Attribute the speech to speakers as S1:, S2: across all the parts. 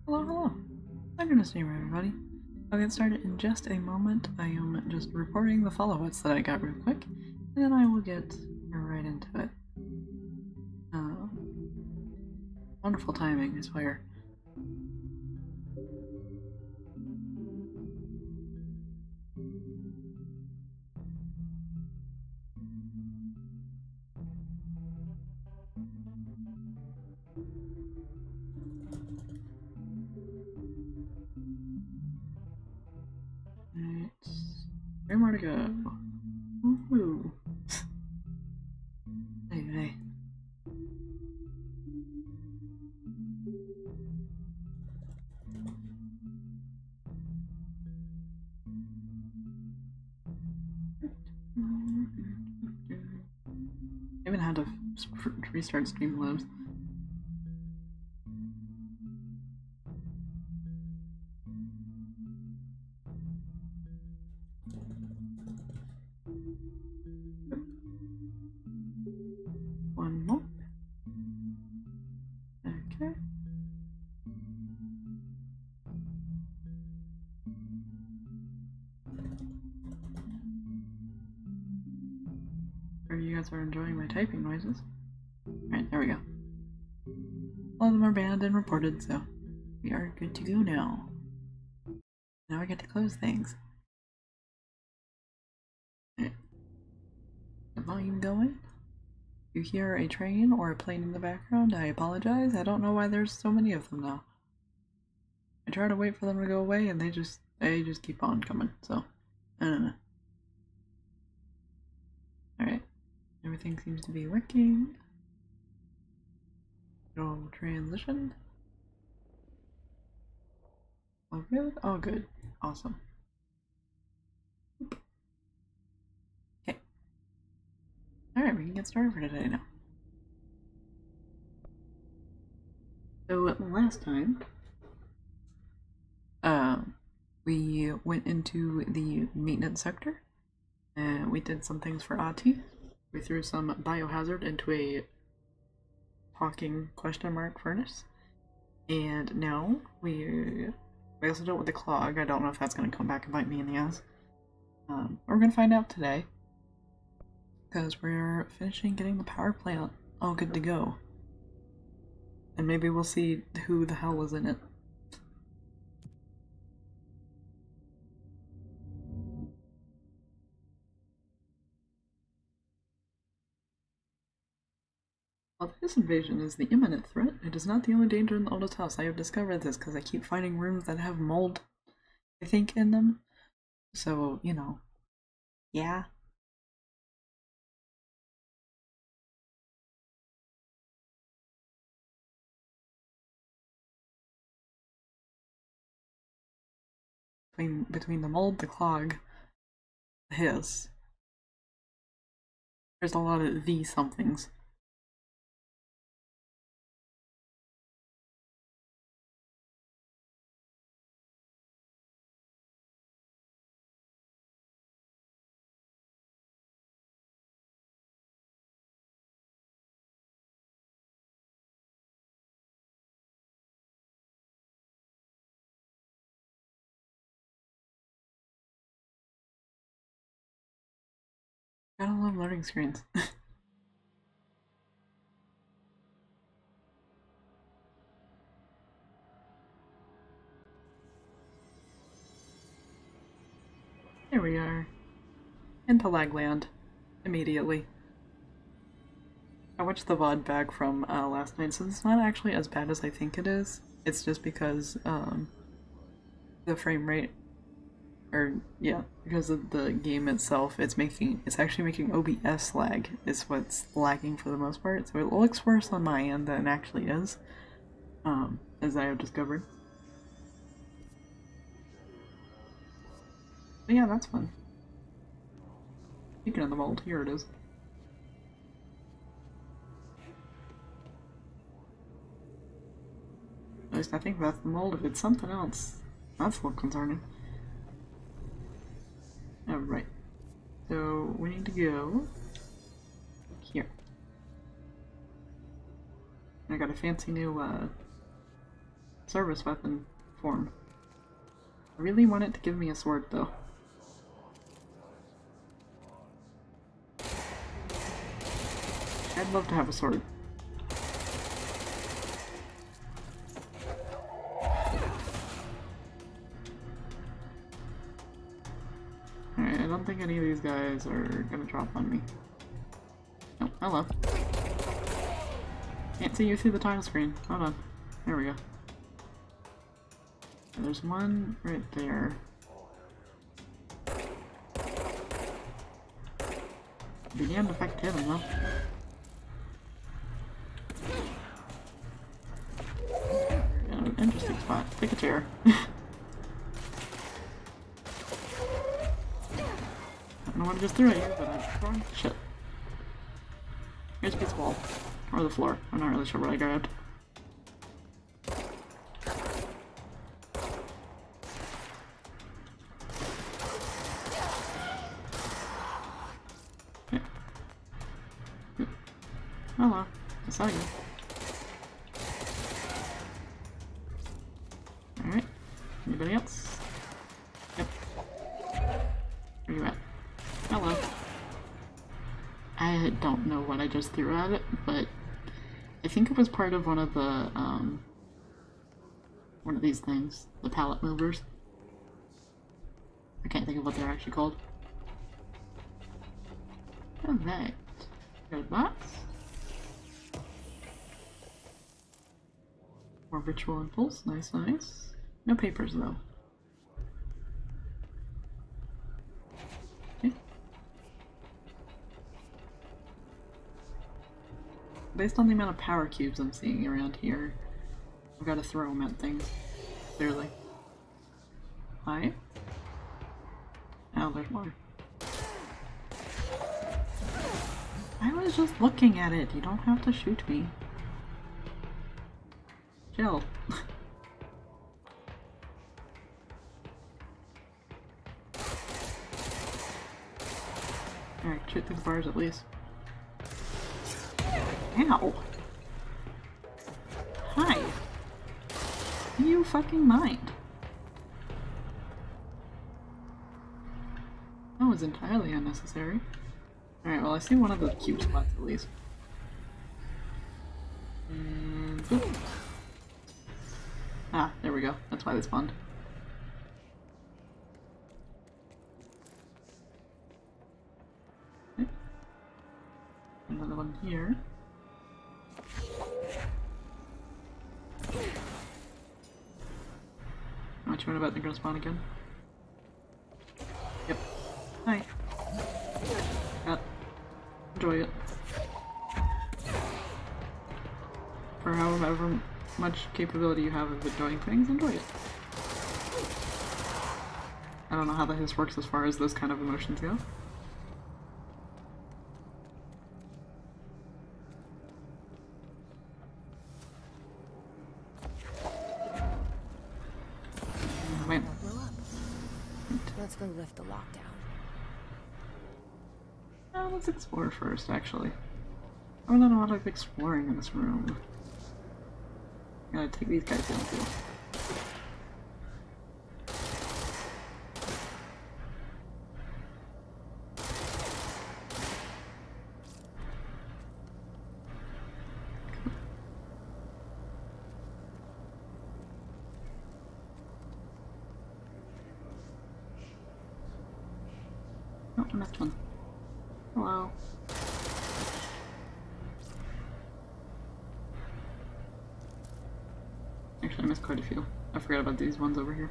S1: Hello, hello. I'm gonna stream everybody. I'll get started in just a moment. I am just reporting the follow-ups that I got real quick, and then I will get right into it. Wonderful timing, I swear. Alright. 3 more to go. Woohoo. Hey, hey. restart Streamlabs. One more. Okay. Or you guys are enjoying my typing noises. Alright, there we go. All of them are banned and reported, so we are good to go now. Now I get to close things. Right. The volume going. If you hear a train or a plane in the background, I apologize. I don't know why there's so many of them now. I try to wait for them to go away and they just keep on coming, so I don't know. Alright. Everything seems to be working. No transition. All good? All good. Awesome. Okay. Alright, we can get started for today now. So last time, we went into the maintenance sector, and we did some things for Ati. We threw some biohazard into a talking question mark furnace, and now we also dealt with the Clog. I don't know if that's going to come back and bite me in the ass. We're going to find out today, because we're finishing getting the power plant all good to go. And maybe we'll see who the hell was in it. While this invasion is the imminent threat, it is not the only danger in the oldest house. I have discovered this because I keep finding rooms that have mold, I think, in them. So, you know, yeah. Between the mold, the Clog, the hiss, there's a lot of these somethings. Gotta love loading screens. There we are. Into Lagland. Immediately. I watched the VOD back from last night, so it's not actually as bad as I think it is. It's just because the frame rate, or yeah, because of the game itself, it's actually making OBS lag is what's lagging for the most part. So it looks worse on my end than it actually is, as I have discovered. But yeah, that's fun. Speaking of the mold, here it is. At least I think that's the mold. If it's something else, that's a little concerning. Alright. So we need to go here. I got a fancy new service weapon form. I really want it to give me a sword though. I'd love to have a sword. Alright, I don't think any of these guys are gonna drop on me. Oh, hello. Can't see you through the tile screen. Hold on. There we go. There's one right there. Began to affect him though. Interesting spot. Take a chair. I don't know what I just threw at you, but I'm wrong. Shit. Here's a piece of wall. Or the floor. I'm not really sure what I grabbed. Okay. Hello. I saw you. Alright. Anybody else? Yep. Where you at? Hello. I don't know what I just threw at it, but I think it was part of one of the, one of these things. The pallet movers. I can't think of what they're actually called. Alright. Got a box. More ritual impulse. Nice, nice. No papers, though. Okay. Based on the amount of power cubes I'm seeing around here, I've got to throw them at things. Clearly. Hi. Oh, there's more. I was just looking at it. You don't have to shoot me. Chill. Alright, shoot through the bars at least. Ow! Hi! Do you fucking mind? That was entirely unnecessary. Alright, well I see one of the cube spots at least. And boop. Ah, there we go. That's why they spawned. Okay. Another one here. How much you want about they're gonna spawn again? Yep. Hi. Enjoy it. For however much capability you have of enjoying things, enjoy it. I don't know how this works as far as those kind of emotions go. Wait.
S2: Let's go lift the lockdown.
S1: Let's explore first, actually. I've done a lot of exploring in this room. Gotta take these guys down too. Oh, I missed one. Hello. Actually, I missed quite a few. I forgot about these ones over here.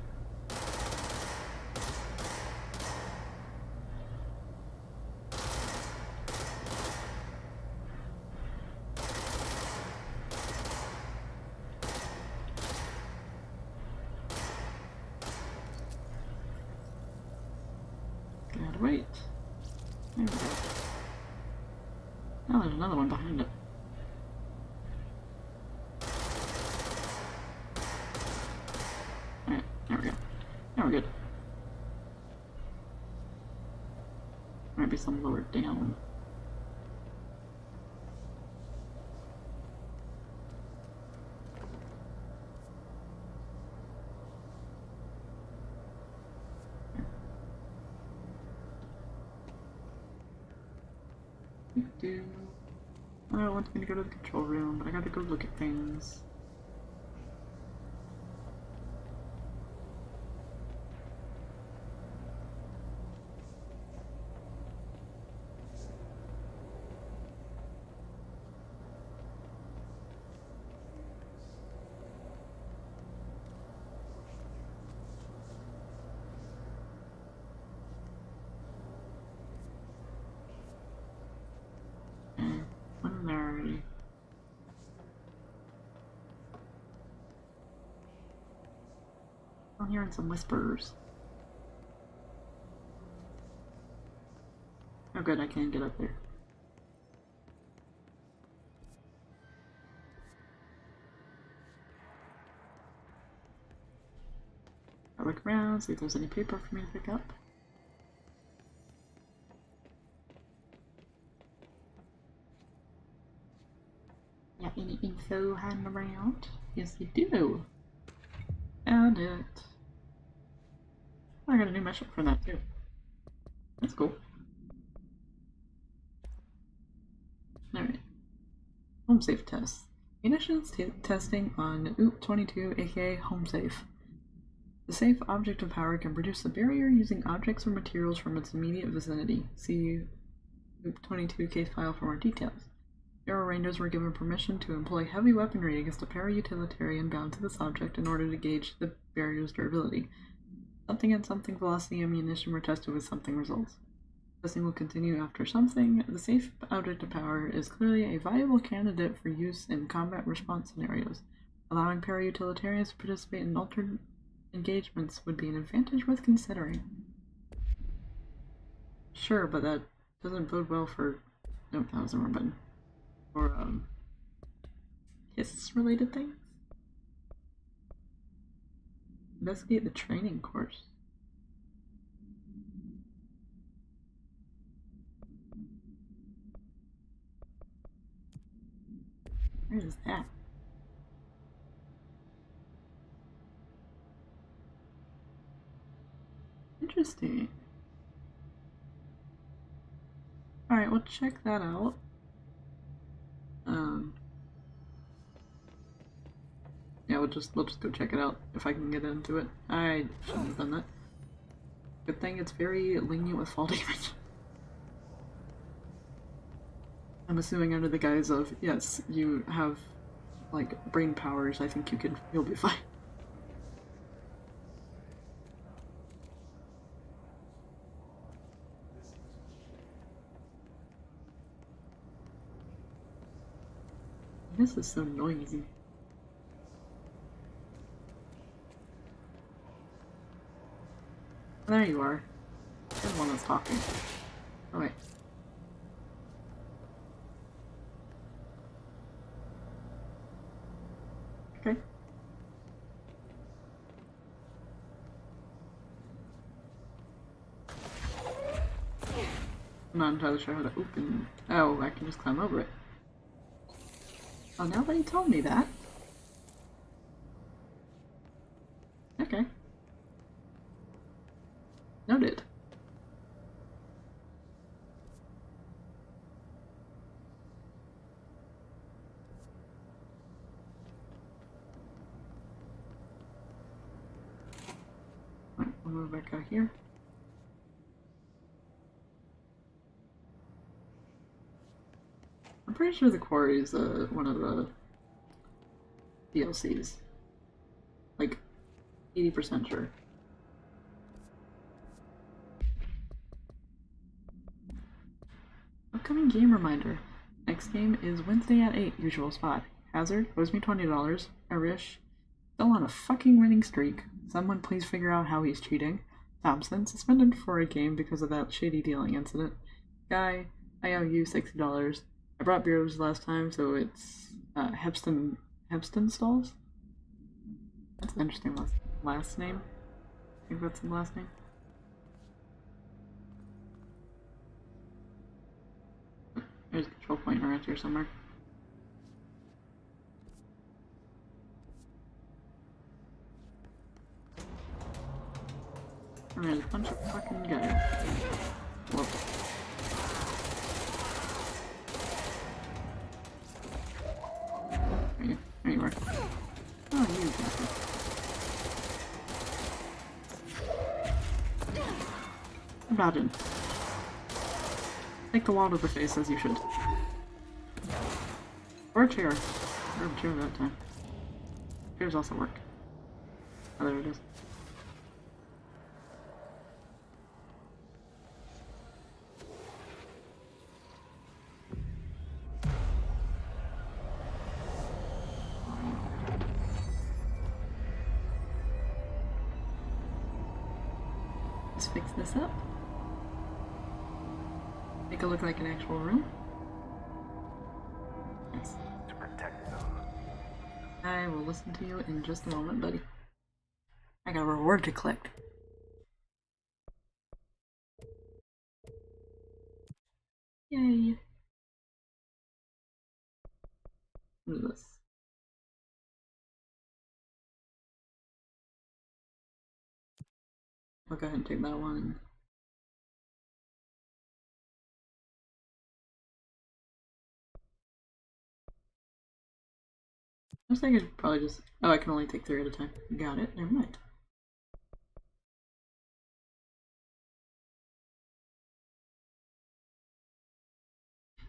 S1: Gotta wait. There we go. Oh, there's another one behind it. Alright, there we go. Now we're good. Might be some lower down. I want me to go to the control room, but I gotta go look at things. Already. I'm hearing some whispers. Oh good, I can get up there. look around, see if there's any paper for me to pick up. Got any info hiding around? Yes, you do. Found it. I got a new mission for that too. That's cool. Alright. Home safe test. Munitions testing on OOP-22, aka Home Safe. The safe object of power can produce a barrier using objects or materials from its immediate vicinity. See OOP-22 case file for more details. Bureau Rangers were given permission to employ heavy weaponry against a para-utilitarian bound to this object in order to gauge the barrier's durability. Something and something velocity ammunition were tested with something results. Testing will continue after something. The safe object of power is clearly a viable candidate for use in combat response scenarios. Allowing para-utilitarians to participate in altered engagements would be an advantage worth considering. Sure, but that doesn't bode well for... Nope, that was the wrong button. For, KISS-related things? Investigate the training course. Where is that? Interesting. Alright, we'll check that out. Yeah, we'll just go check it out if I can get into it. I shouldn't have done that. Good thing it's very lenient with fall damage. I'm assuming under the guise of, yes, you have, like, brain powers, I think you'll be fine. This is so noisy. There you are. You're the one that's talking. Oh wait. Okay. I'm not entirely sure how to open... Oh, I can just climb over it. Oh, now that you told me that. Okay. Noted. Right, we'll move back out here. I'm pretty sure the quarry is one of the DLCs. Like, 80% sure. Upcoming game reminder. Next game is Wednesday at 8, usual spot. Hazard, owes me $20. Arish, still on a fucking winning streak. Someone please figure out how he's cheating. Thompson, suspended for a game because of that shady dealing incident. Guy, I owe you $60. I brought beers last time, so it's Hepston Stalls? That's an interesting last name. I think that's the last name. There's a control point around here somewhere. And there's a bunch of fucking guys. Whoop. There you are. Oh, you bastard. Imagine. Take the wall to the face as you should. Or a chair. Or a chair that time. Chairs also work. Oh, there it is. Let's fix this up. Make it look like an actual room. Yes.
S3: To protect them.
S1: I will listen to you in just a moment, buddy. I got a reward to collect. Yay. What is this? I'll go ahead and take that one. I was thinking I could probably just... Oh, I can only take 3 at a time. Got it. Never mind.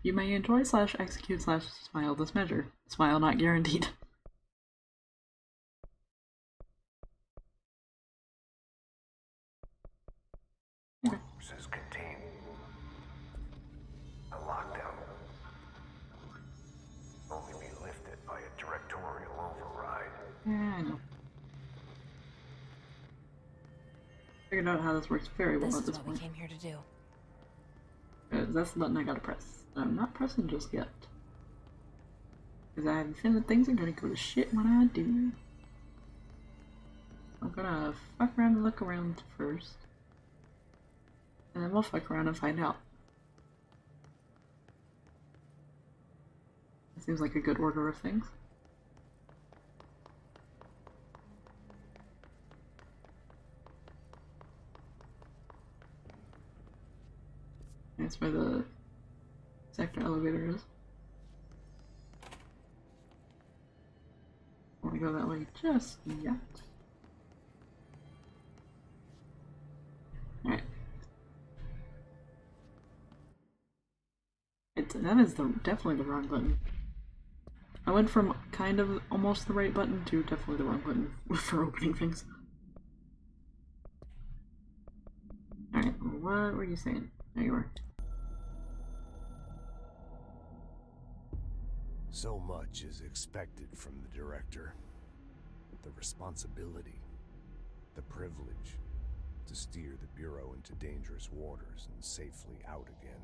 S1: You may enjoy / execute / smile this measure. Smile not guaranteed. Okay.
S3: Says contain a lockdown. Only be lifted by a directorial override.
S1: Yeah, I know. Figured out how this works very well at this point.
S2: This is what we came here to do.
S1: That's the button I gotta press. I'm not pressing just yet. Because I have a feeling things are gonna go to shit when I do. I'm gonna fuck around and look around first. And then we'll fuck around and find out. That seems like a good order of things. That's where the sector elevator is. I want to go that way just yet. Alright. That is definitely the wrong button. I went from kind of almost the right button to definitely the wrong button for opening things. Alright, what were you saying? There you were.
S3: So much is expected from the director. The responsibility, the privilege to steer the Bureau into dangerous waters and safely out again.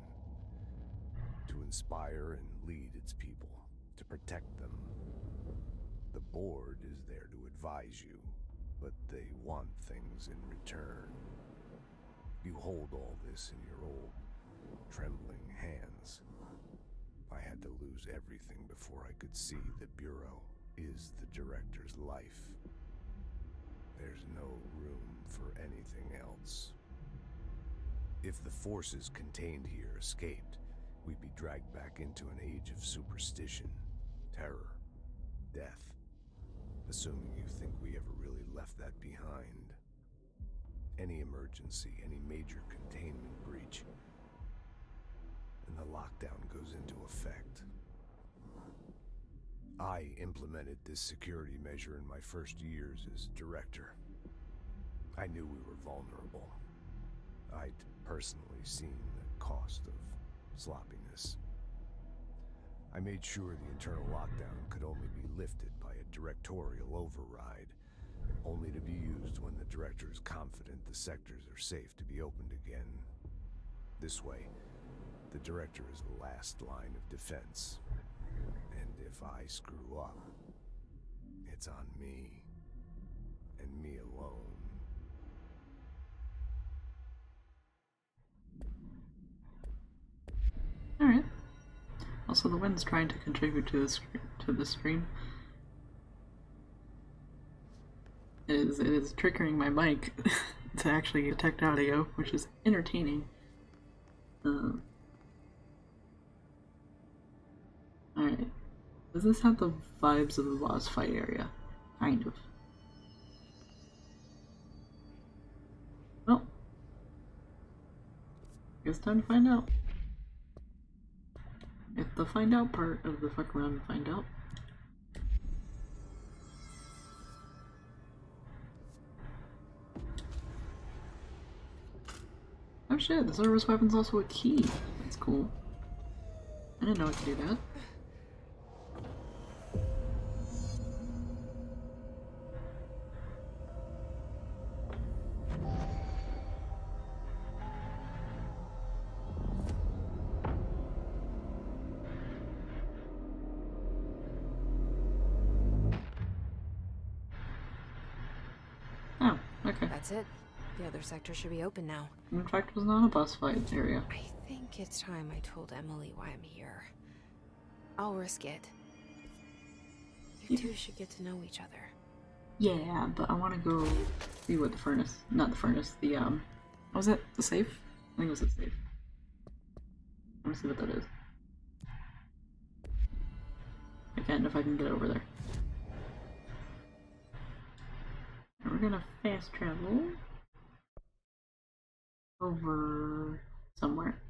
S3: To inspire and lead its people, to protect them. The board is there to advise you, but they want things in return. You hold all this in your old, trembling hands. I had to lose everything before I could see the Bureau is the director's life. There's no room for anything else. If the forces contained here escaped, we'd be dragged back into an age of superstition, terror, death. Assuming you think we ever really left that behind. Any emergency, any major containment breach, and the lockdown goes into effect. I implemented this security measure in my first years as director. I knew we were vulnerable. I'd personally seen the cost of sloppiness. I made sure the internal lockdown could only be lifted by a directorial override, only to be used when the director is confident the sectors are safe to be opened again. This way, the director is the last line of defense. And if I screw up, it's on me, and me alone.
S1: Alright. Also, the wind's trying to contribute to the stream. It is triggering my mic to actually detect audio, which is entertaining. Alright. Does this have the vibes of the boss fight area? Kind of. Well, guess time to find out. If the find out part of the fuck around and find out. Oh shit, the service weapon's also a key. That's cool. I didn't know it could do that. Oh,
S2: That's it. The other sector should be open now.
S1: In fact, it was not a boss fight area.
S2: I think it's time I told Emily why I'm here. I'll risk it. You two should get to know each other.
S1: Yeah, but I want to go see what the furnace, not the furnace, the, what was it? The safe? I think it was the safe. I want to see what that is. I can't if I can get over there. And we're gonna fast travel over somewhere.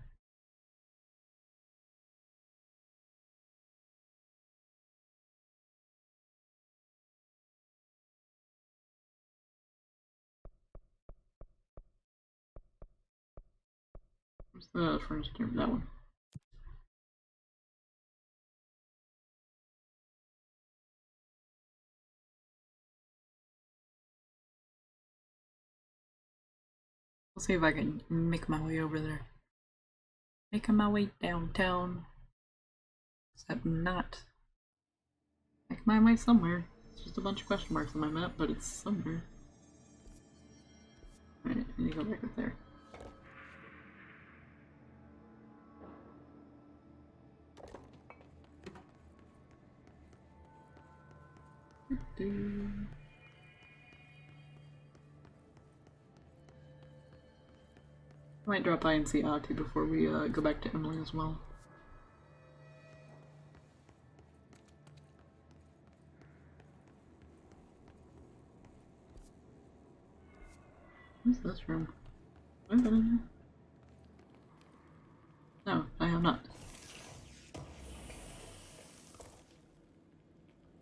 S1: What's the furnace term? That one. We'll see if I can make my way over there. Making my way downtown. Except not. Make my way somewhere. It's just a bunch of question marks on my map, but it's somewhere. Alright, I need to go back up there. I might drop by and see Ahti before we go back to Emily as well. What's this room? Have I been in here? No, I have not.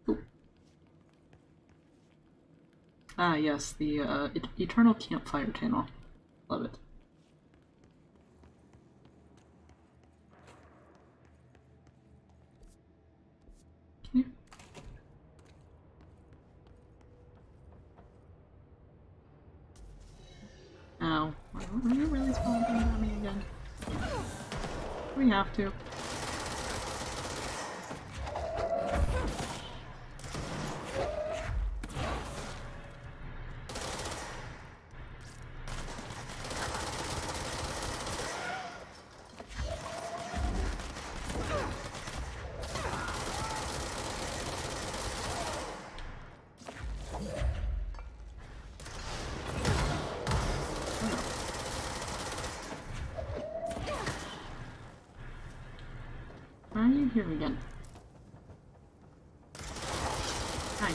S1: Ooh. Ah, yes, the Eternal Campfire Channel. Love it. Can you? Ow. Are you really spawning at me again? We have to. Why are you here again? Hi.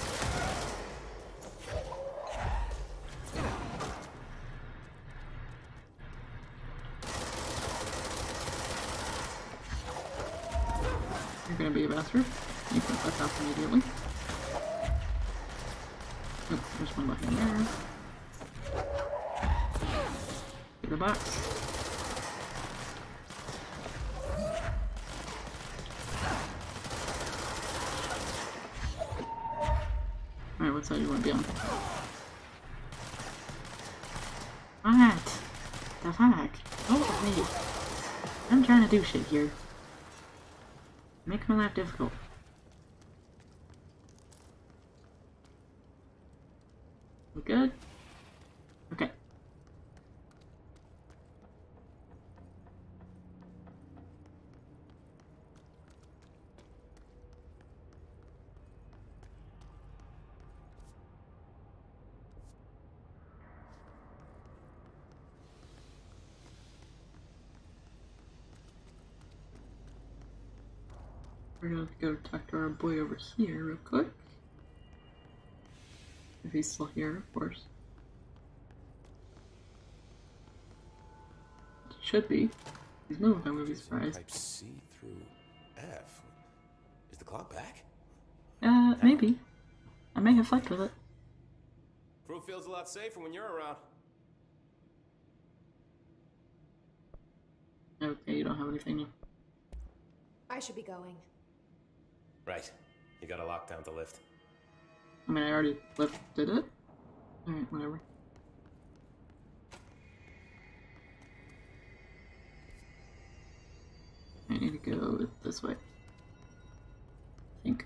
S1: You're gonna be a bastard. You can fuck off immediately. Oh, there's one behind there. Get the box. Alright, what side do you want to be on? What? The fuck? Oh, wait. I'm trying to do shit here. Makes my life difficult. We good? Okay. We're gonna go talk to our boy over here real quick. If he's still here, of course. He should be. He's moving, I would be surprised.
S4: Type C through F. Is the clock back?
S1: Maybe. I may have fucked with it.
S4: Crew feels a lot safer when you're around.
S1: Okay, you don't have anything new.
S2: I should be going.
S4: Right. You got a lockdown to lift.
S1: I mean, I already lifted it. Alright, whatever. I need to go this way. I think.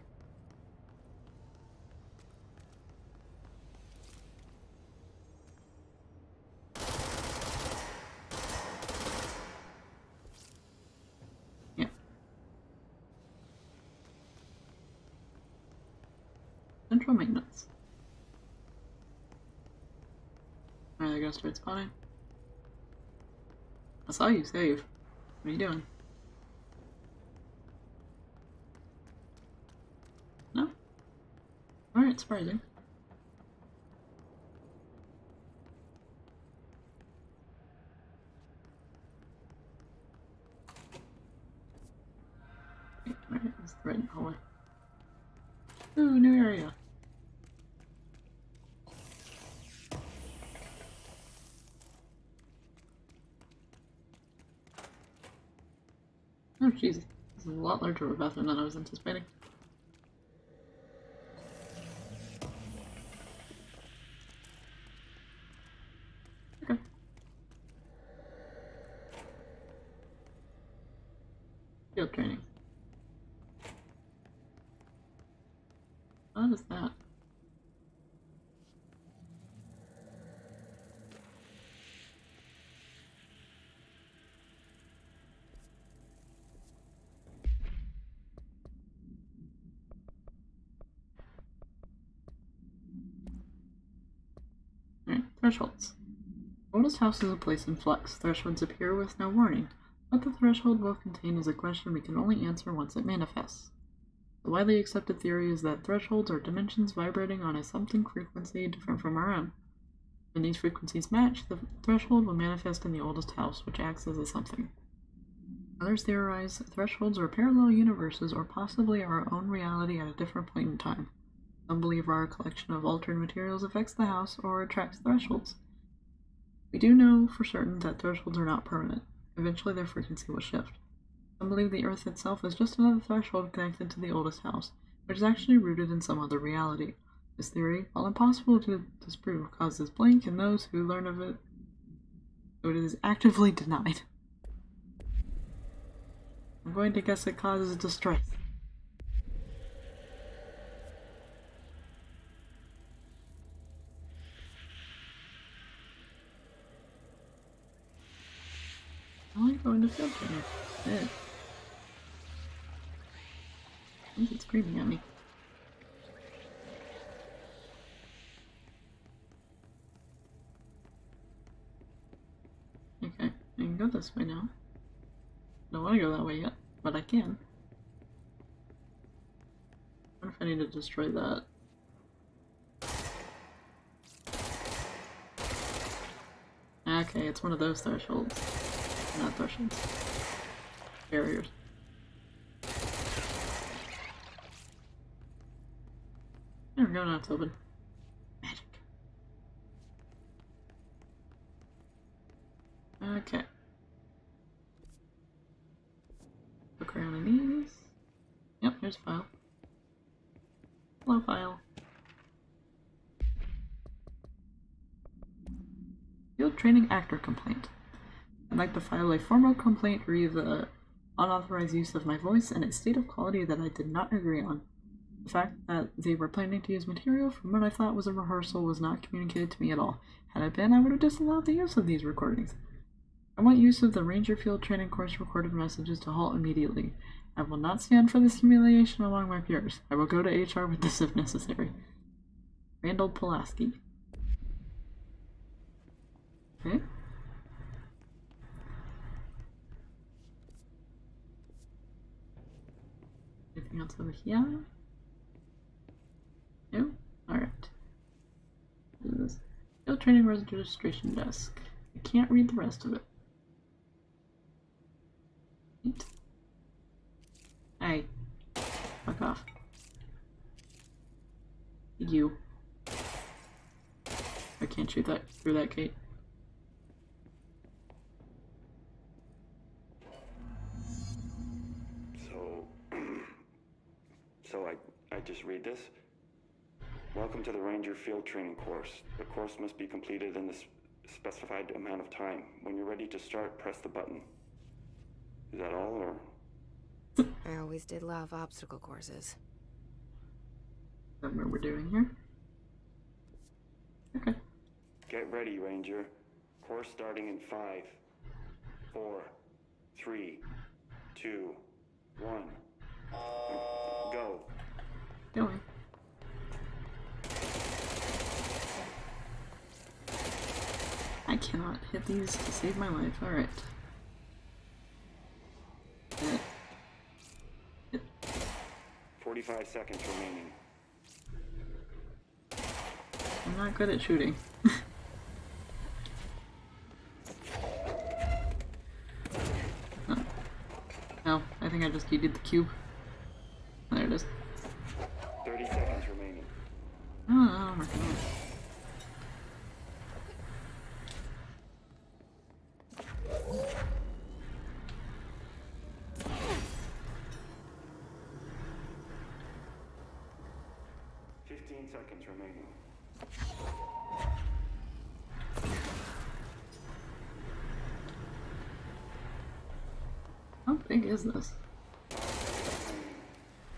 S1: Central maintenance. Alright, they're gonna start spawning. I saw you save. What are you doing? No? Alright, surprising. Alright, that's the right hallway. Ooh, new area. Oh jeez, this is a lot larger of a bathroom than I was anticipating. Okay. Field training. What is that? Alright, thresholds. Oldest house is a place in flux. Thresholds appear with no warning. What the threshold will contain is a question we can only answer once it manifests. The widely accepted theory is that thresholds are dimensions vibrating on a something frequency different from our own. When these frequencies match, the threshold will manifest in the oldest house, which acts as a something. Others theorize thresholds are parallel universes or possibly our own reality at a different point in time. Some believe our collection of altered materials affects the house or attracts thresholds. We do know for certain that thresholds are not permanent. Eventually their frequency will shift. Some believe the Earth itself is just another threshold connected to the oldest house, which is actually rooted in some other reality. This theory, while impossible to disprove, causes blank in those who learn of it, so it is actively denied. I'm going to guess it causes distress. I like going to field training. I think it's screaming at me. Okay, I can go this way now. Don't want to go that way yet, but I can. I wonder if I need to destroy that. Okay, it's one of those thresholds. Not thresholds. Barriers. There we go, now it's open. Magic. Okay. Look around in these. Yep, there's a file. Hello, file. Field training actor complaint. I'd like to file a formal complaint re the unauthorized use of my voice and its state of quality that I did not agree on. The fact that they were planning to use material from what I thought was a rehearsal was not communicated to me at all. Had it been, I would have disallowed the use of these recordings. I want use of the Ranger Field Training Course recorded messages to halt immediately. I will not stand for this humiliation among my peers. I will go to HR with this if necessary. Randall Pulaski. Okay. Anything else over here? No? Alright. What is this? Field Training Registration Desk. I can't read the rest of it. Wait. Hey. Fuck off. You. I can't shoot that through that gate.
S5: So I just read this. Welcome to the Ranger Field Training course. The course must be completed in the specified amount of time. When you're ready to start, press the button. Is that all, or?
S2: I always did love obstacle courses.
S1: Is that what we're doing here? Okay.
S5: Get ready, Ranger. Course starting in 5, 4, 3, 2, 1. Go.
S1: Going. cannot hit these to save my life. Alright.
S5: 45 seconds remaining.
S1: I'm not good at shooting. Oh. No, I think I just needed the cube. There it is.
S5: 30 seconds remaining.
S1: Oh, my God.
S5: Seconds remaining.
S1: How big is this?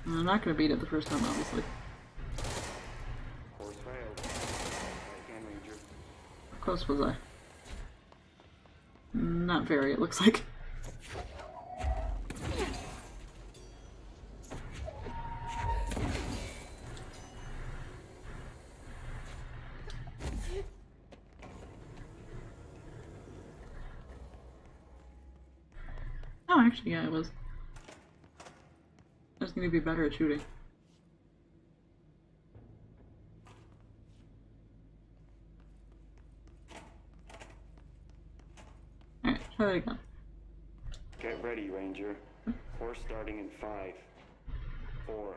S1: I'm not gonna beat it the first time, obviously.
S5: Course failed. Again, Ranger.
S1: How close was I? Not very, it looks like. Oh, actually, yeah, I was. I was gonna be better at shooting. Alright, try that again.
S5: Get ready, Ranger. Course starting in 5, 4,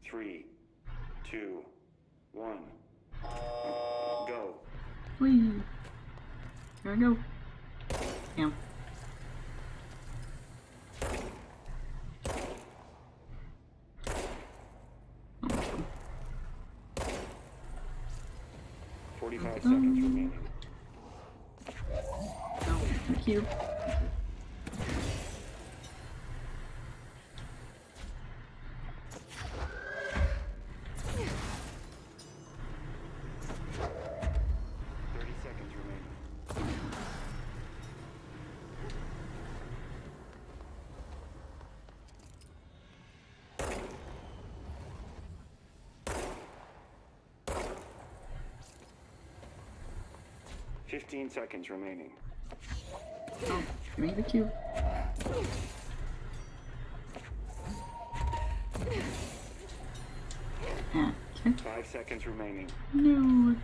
S5: 3, 2, 1. Go.
S1: Whee! Here I go. Damn.
S5: Seconds remaining.
S1: No, thank you.
S5: Fifteen seconds remaining.
S1: Oh, give me the cube. Yeah, okay.
S5: 5 seconds remaining.
S1: No.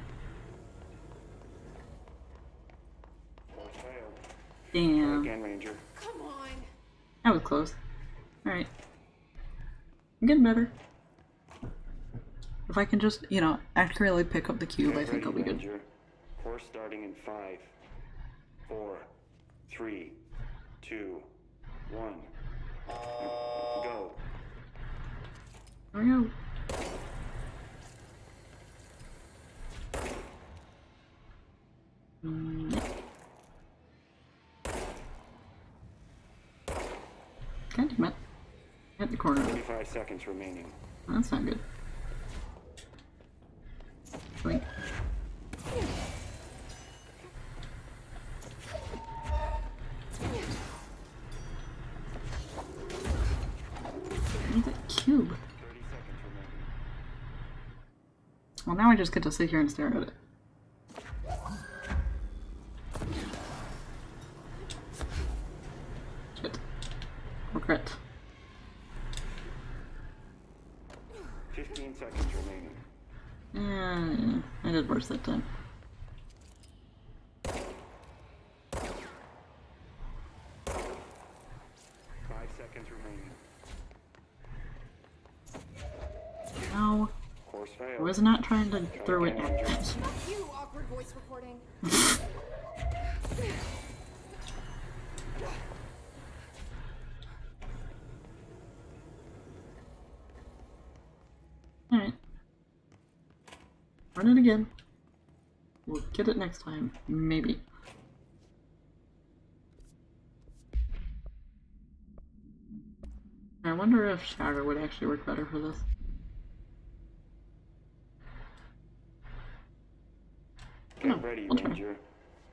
S5: Course failed.
S1: Damn.
S5: Again, Ranger.
S2: Come on.
S1: That was close. Alright. I'm getting better. If I can just, you know, accurately pick up the cube, I think I'll be good.
S5: Ranger. Course starting in 5, 4, 3, 2, 1. Go.
S1: There we go. God damn it. Hit the corner.
S5: 35 seconds remaining.
S1: That's not good. Wait. Need that cube.
S5: 30 seconds remaining.
S1: Well, now I just get to sit here and stare at it. Shit. Regret.
S5: 15 seconds remaining.
S1: Yeah, I did worse that time. No.
S5: Course failed.
S1: I was not trying to throw it at
S2: Fuck you, awkward voice recording.
S1: Alright. Run it again. We'll get it next time. Maybe. I wonder if Shatter would actually work better for this.
S5: Get ready, Ranger.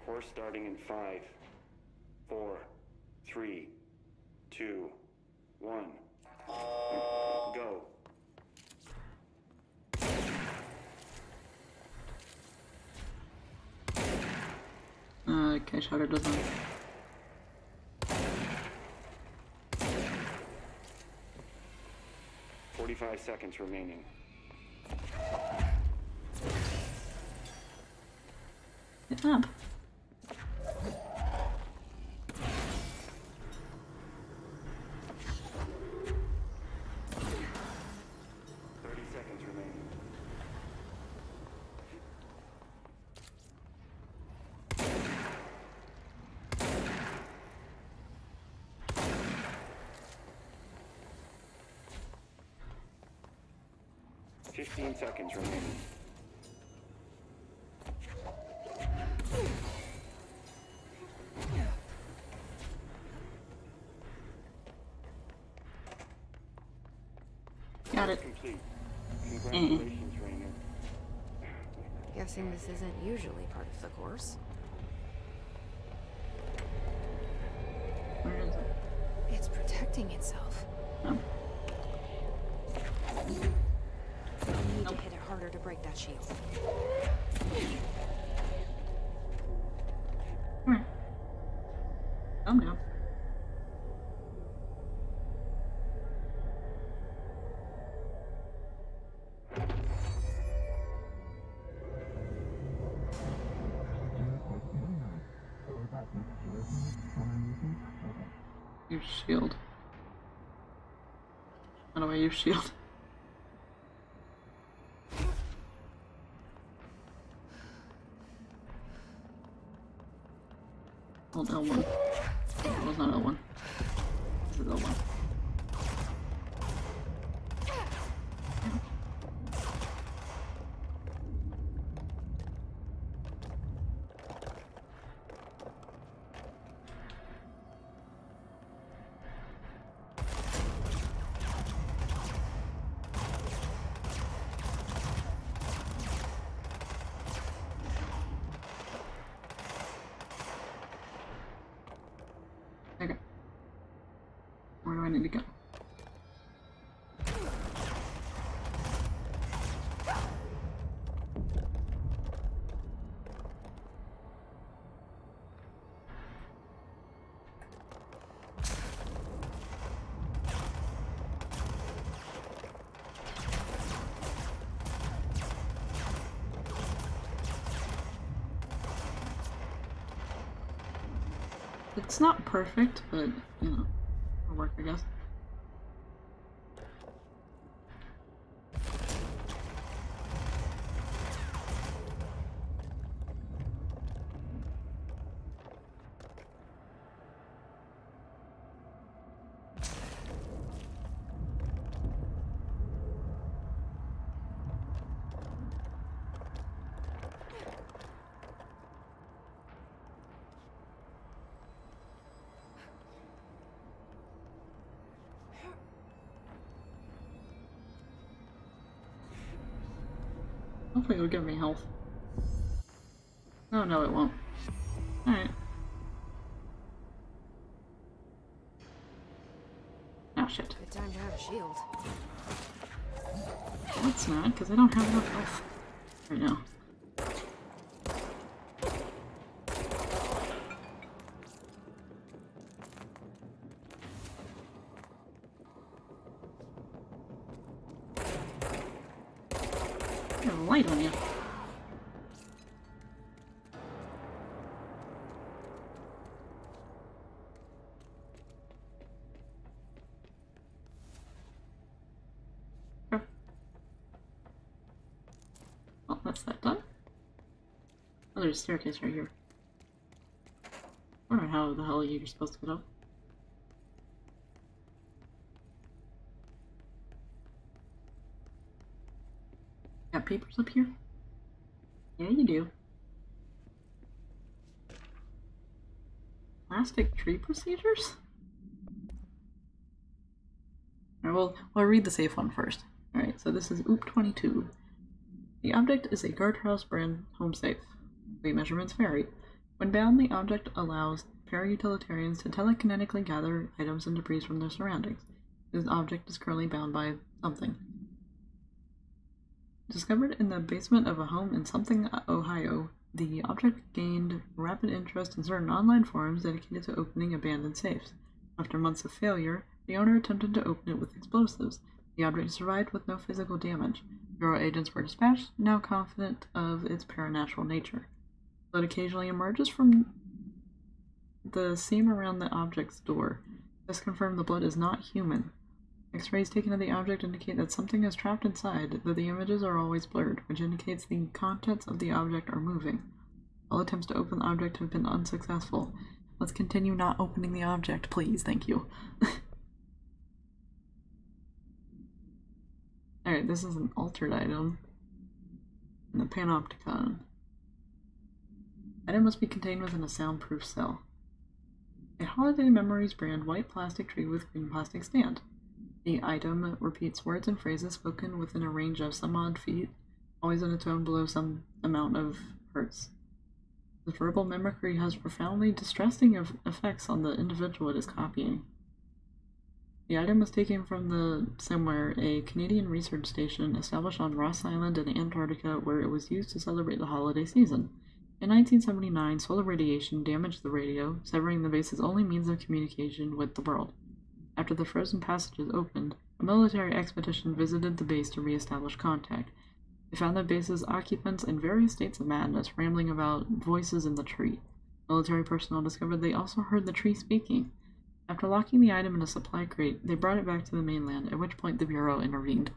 S5: Course starting in 5, 4, 3, 2, 1. Go.
S1: Okay, Shatter does not.
S5: 45 seconds remaining.
S1: Get up.
S5: Fifteen seconds remaining.
S1: Got it.
S5: Complete. Congratulations, Rainer.
S2: Guessing this isn't usually part of the course.
S1: Where is it?
S2: It's protecting itself.
S1: Oh.
S2: I need to hit it harder to break that shield.
S1: Come here. Calm down. Use shield. How do I use shield? Hold L1. That was not L1. This is L1. Okay. Where do I need to go? It's not perfect, but, you know, it'll work, I guess. Hopefully it'll give me health. Oh no, it won't. Alright. Oh shit.
S2: Good time to have a shield.
S1: No, it's not, because I don't have enough health right now. You have a light on you. Okay. Well, that's that done. Oh, there's a staircase right here. I wonder how the hell you're supposed to get up. Got papers up here? Yeah, you do. Plastic tree procedures? Alright, we'll read the safe one first. Alright, so this is OOP22. The object is a guardhouse brand home safe. Weight measurements vary. When bound, the object allows para-utilitarians to telekinetically gather items and debris from their surroundings. This object is currently bound by something. Discovered in the basement of a home in Something, Ohio, the object gained rapid interest in certain online forums dedicated to opening abandoned safes. After months of failure, the owner attempted to open it with explosives. The object survived with no physical damage. Bureau agents were dispatched, now confident of its paranatural nature. Blood occasionally emerges from the seam around the object's door. This confirmed the blood is not human. X-rays taken of the object indicate that something is trapped inside, though the images are always blurred, which indicates the contents of the object are moving. All attempts to open the object have been unsuccessful. Let's continue not opening the object, please. Thank you. Alright, this is an altered item. In the Panopticon. Item must be contained within a soundproof cell. A Holiday Memories brand white plastic tree with green plastic stand. The item repeats words and phrases spoken within a range of some odd feet, always in a tone below some amount of hertz. The verbal mimicry has profoundly distressing effects on the individual it is copying. The item was taken from the somewhere, a Canadian research station established on Ross Island in Antarctica, where it was used to celebrate the holiday season. In 1979, solar radiation damaged the radio, severing the base's only means of communication with the world. After the frozen passages opened, a military expedition visited the base to re-establish contact. They found the base's occupants in various states of madness, rambling about voices in the tree. Military personnel discovered they also heard the tree speaking. After locking the item in a supply crate, they brought it back to the mainland, at which point the Bureau intervened.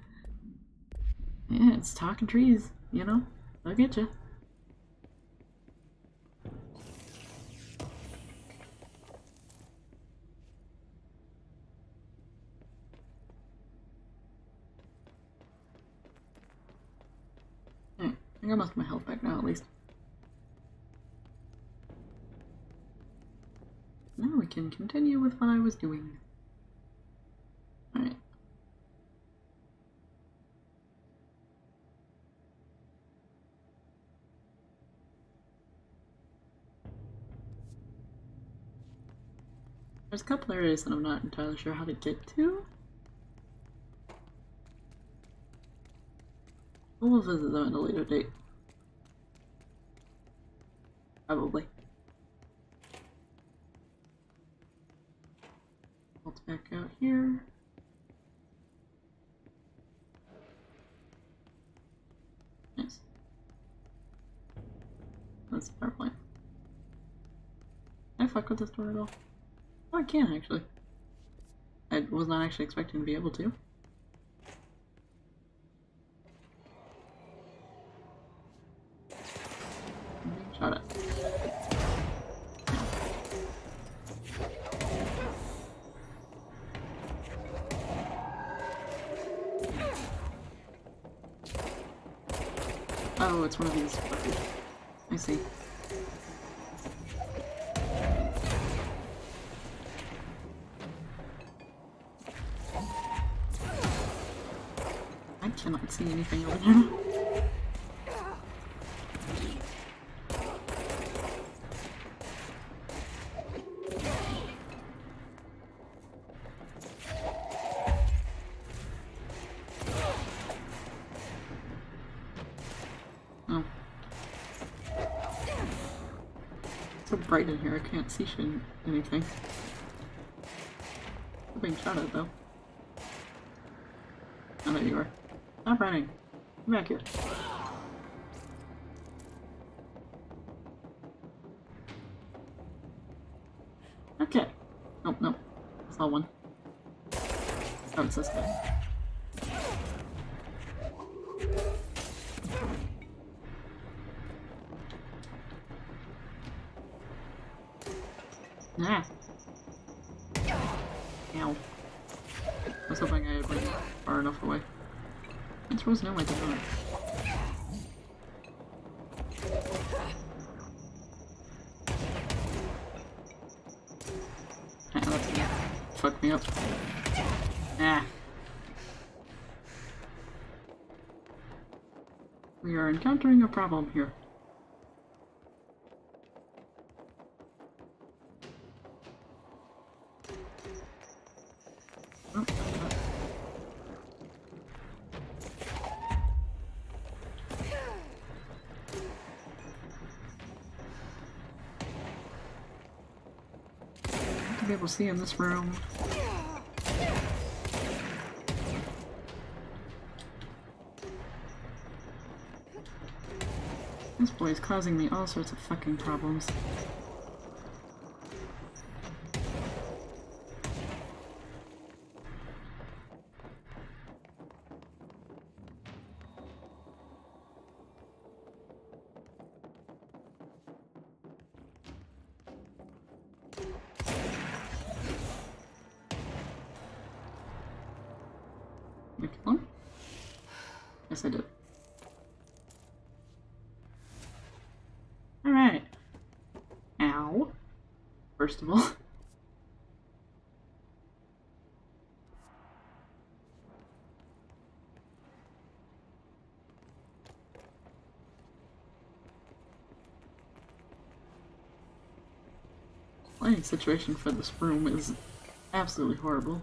S1: Yeah, it's talking trees, you know? They'll get you. I think I must have my health back now, at least. Now we can continue with what I was doing. Alright. There's a couple areas that I'm not entirely sure how to get to. We'll visit them at a later date. Probably. Let's back out here. Nice. That's the power plant. Can I fuck with this door at all? Oh, I can actually. I was not actually expecting to be able to. Shut up. Oh, it's one of these. I see. I cannot see anything over there. So bright in here, I can't see anything. I'm being shot at though. Oh, there you are. Stop running. Come back here. Okay. Oh, no. I saw one. Oh, it's this guy. Ah. Ow. I was hoping I had run far enough away. I suppose no, I did not. Ah, that's gonna fuck me up. Ah. We are encountering a problem here. be able to see in this room. This boy is causing me all sorts of fucking problems. Did I kill him? Yes, I did. Alright. Ow. First of all. Playing situation for this room is absolutely horrible.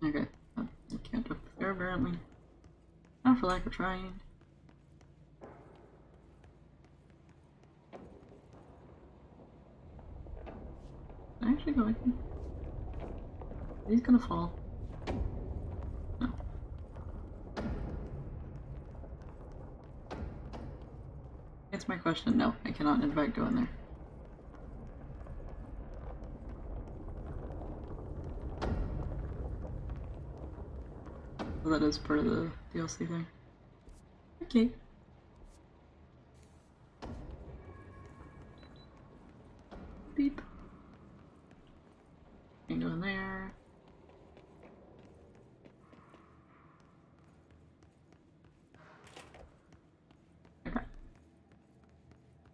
S1: Okay, I can't up there apparently. Not for lack of trying. Did I actually go in? He's gonna fall. No. It's my question. No, I cannot in fact go in there. So that is part of the DLC thing. Okay. Beep. Can go in there. Okay.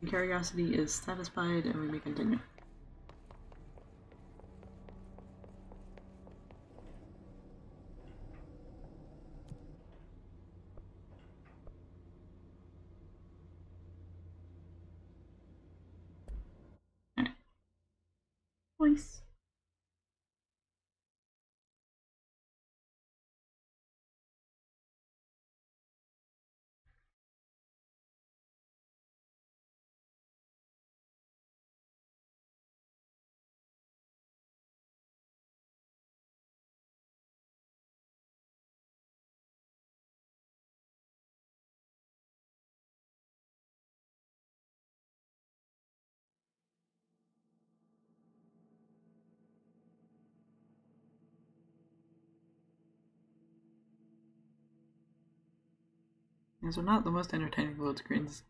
S1: Curiosity is satisfied and we may continue. Nice. These are not the most entertaining load screens.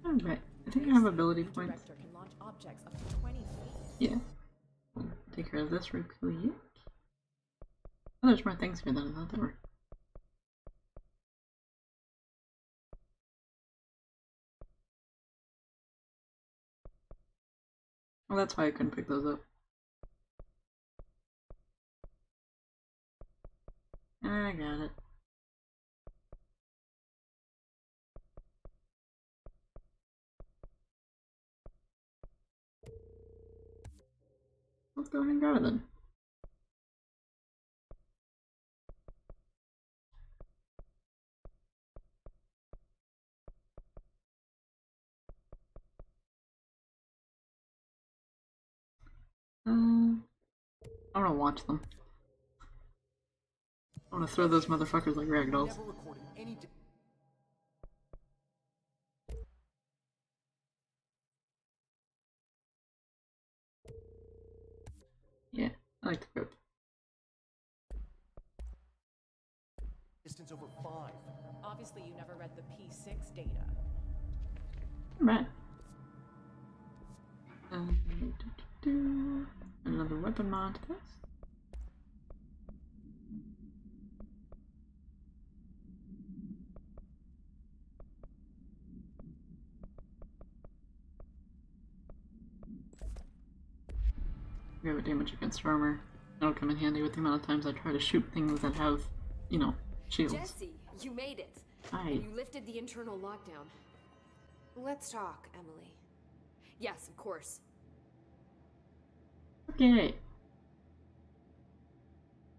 S1: Alright, I think I have ability points.
S6: Can launch objects up to 20 feet.
S1: Yeah. We'll take care of this real quick. Oh, there's more things here than I thought there were. Well, that's why I couldn't pick those up. I got it. Let's go ahead and grab it then. I'm gonna watch them. I wanna throw those motherfuckers like ragdolls. Yeah, I like the grip.
S6: Distance over 5. Obviously, you never read the P6 data.
S1: Right. Another weapon mod to this. We have a damage against armor. That'll come in handy with the amount of times I try to shoot things that have, you know, shields.
S2: Jesse, you made it.
S1: Hi.
S2: And you lifted the internal lockdown. Let's talk, Emily. Yes, of course.
S1: Okay.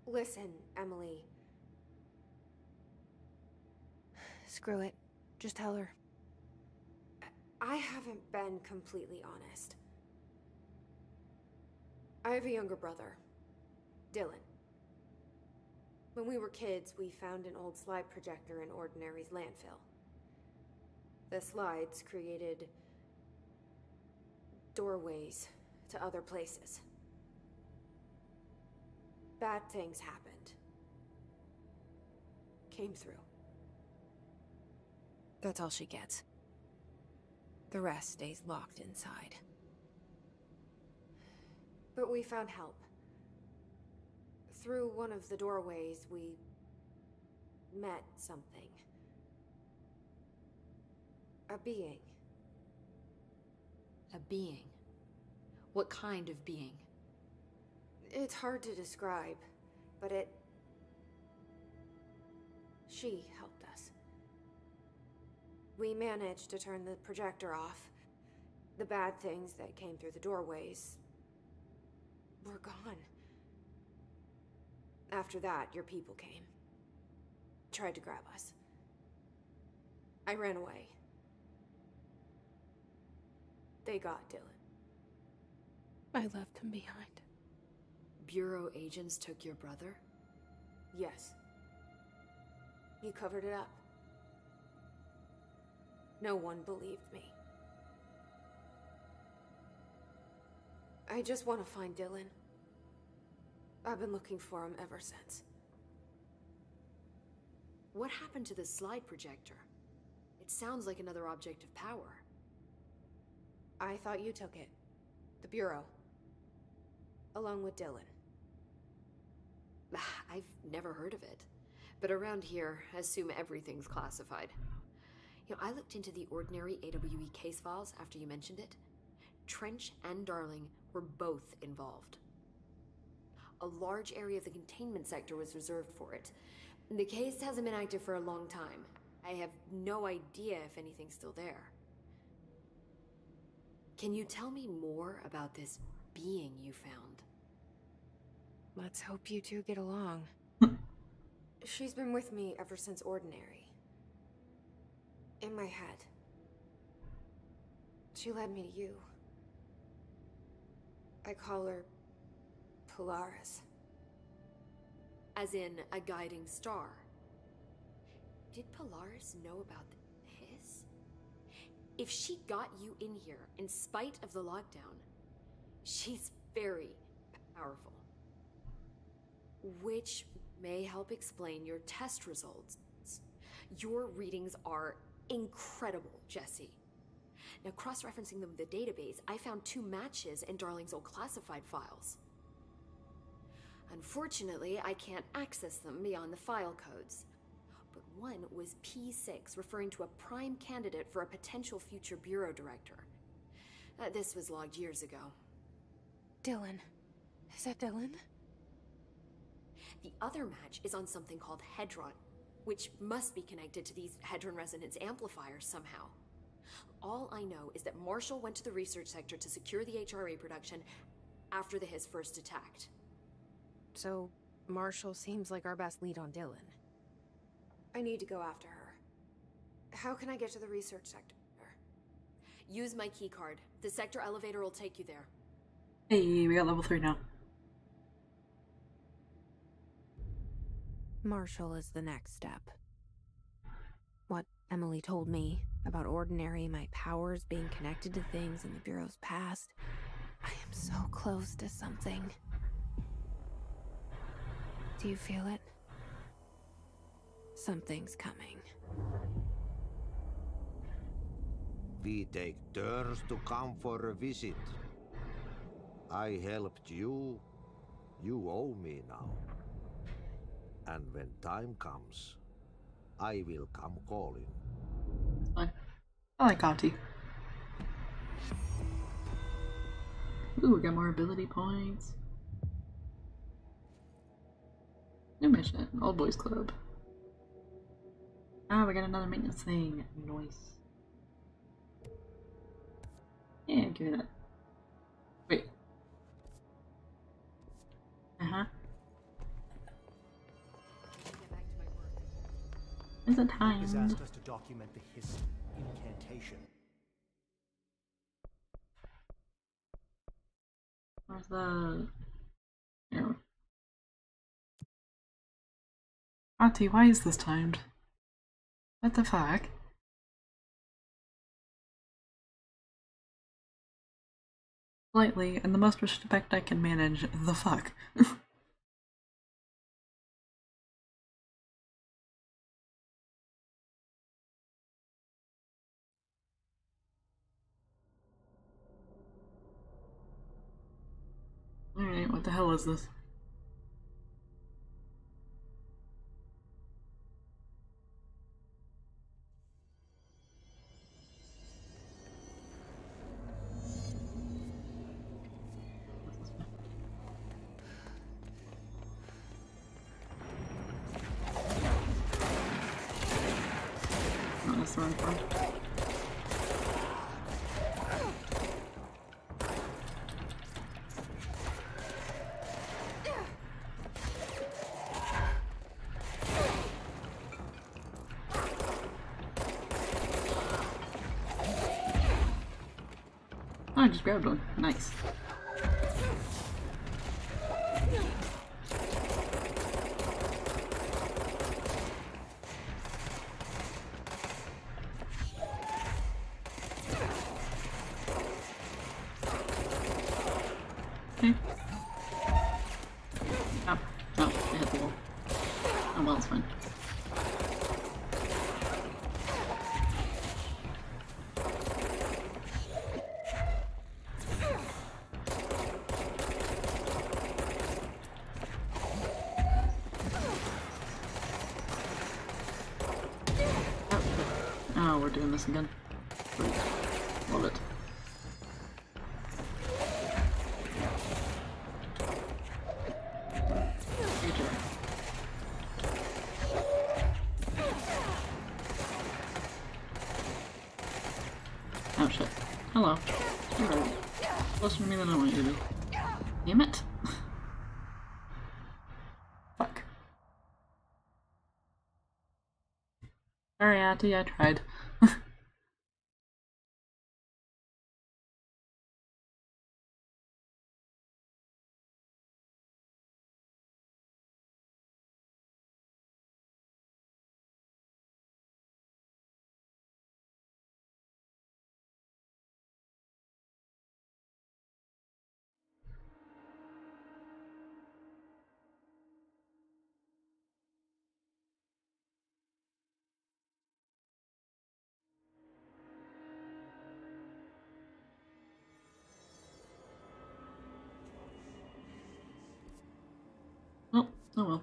S2: Listen, Emily. Screw it. Just tell her. I haven't been completely honest. I have a younger brother, Dylan. When we were kids, we found an old slide projector in Ordinary's landfill. The slides created doorways to other places. Bad things happened. Came through. That's all she gets. The rest stays locked inside. But we found help. Through one of the doorways, we met something. A being.
S7: A being? What kind of being?
S2: It's hard to describe, but she helped us. We managed to turn the projector off. The bad things that came through the doorways were gone. After that, your people came. Tried to grab us. I ran away. They got Dylan. I left him behind.
S7: Bureau agents took your brother?
S2: Yes. You covered it up. No one believed me. I just want to find Dylan. I've been looking for him ever since.
S7: What happened to the slide projector? It sounds like another object of power.
S2: I thought you took it. The Bureau. Along with Dylan.
S7: I've never heard of it. But around here, I assume everything's classified. You know, I looked into the Ordinary AWE case files after you mentioned it. Trench and Darling were both involved. A large area of the containment sector was reserved for it. The case hasn't been active for a long time. I have no idea if anything's still there. Can you tell me more about this being you found?
S2: Let's hope you two get along. She's been with me ever since Ordinary. In my head. She led me to you. I call her Polaris.
S7: As in a guiding star. Did Polaris know about this? If she got you in here in spite of the lockdown, she's very powerful. Which may help explain your test results. Your readings are incredible, Jesse. Now, cross-referencing them with the database, I found 2 matches in Darling's old classified files. Unfortunately, I can't access them beyond the file codes. But one was P6, referring to a prime candidate for a potential future bureau director. This was logged years ago.
S2: Dylan. Is that Dylan?
S7: The other match is on something called Hedron, which must be connected to these Hedron resonance amplifiers somehow. All I know is that Marshall went to the research sector to secure the HRA production after the Hiss first attacked.
S2: So, Marshall seems like our best lead on Dylan. I need to go after her. How can I get to the research sector?
S7: Use my keycard. The sector elevator will take you there.
S1: Hey, we got level 3 now.
S2: Marshall is the next step. What Emily told me about Ordinary, my powers being connected to things in the Bureau's past. I am so close to something. Do you feel it? Something's coming.
S8: We take turns to come for a visit. I helped you. You owe me now. And when time comes, I will come calling.
S1: Fine. I like Auntie. Ooh, we got more ability points. New mission, Old Boys Club. Ah, we got another maintenance thing. Nice. Yeah, give me that. Wait. Uh-huh. Is it time?
S9: Has asked us to document the his incantation.
S1: Where's the... Here. Auntie, why is this timed? What the fuck? Politely, and the most respect I can manage, the fuck. Alright, what the hell is this? Oh, that's the wrong part. Oh, I just grabbed one. Nice. Okay. Oh, I hit the wall. Oh well, it's fine. Oh, we're doing this again. Great. Love it. Oh shit. Hello. You're right. Closer to me than I want you to be. Damn it! Fuck. Sorry, Auntie, I tried. Oh, oh well.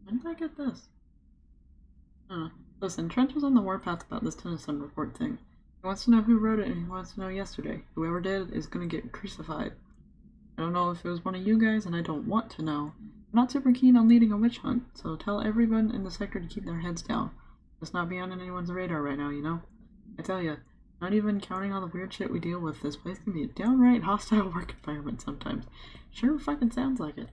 S1: When did I get this? Listen, Trent was on the warpath about this Tennyson report thing. He wants to know who wrote it and he wants to know yesterday. Whoever did is gonna get crucified. I don't know if it was one of you guys and I don't want to know. I'm not super keen on leading a witch hunt, so tell everyone in the sector to keep their heads down. Let's not be on anyone's radar right now, you know? I tell ya, not even counting all the weird shit we deal with, this place can be a downright hostile work environment sometimes. Sure fucking sounds like it.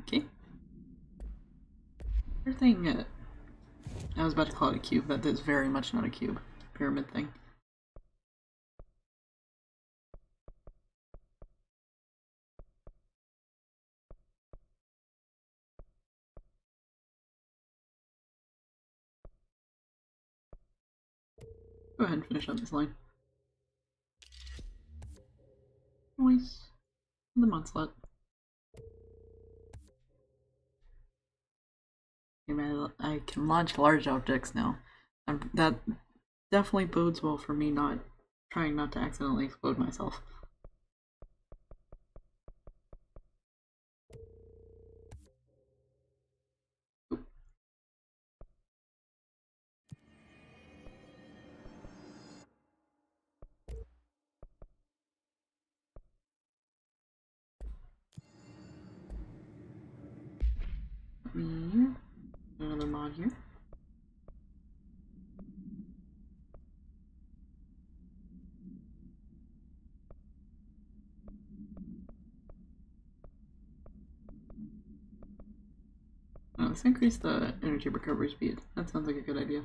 S1: Okay. Thing, I was about to call it a cube, but that's very much not a cube. Pyramid thing. Go ahead and finish up this line. Noise. The Mudslut. I can launch large objects now. That definitely bodes well for me trying not to accidentally explode myself. Another mod here. Let's increase the energy recovery speed. That sounds like a good idea.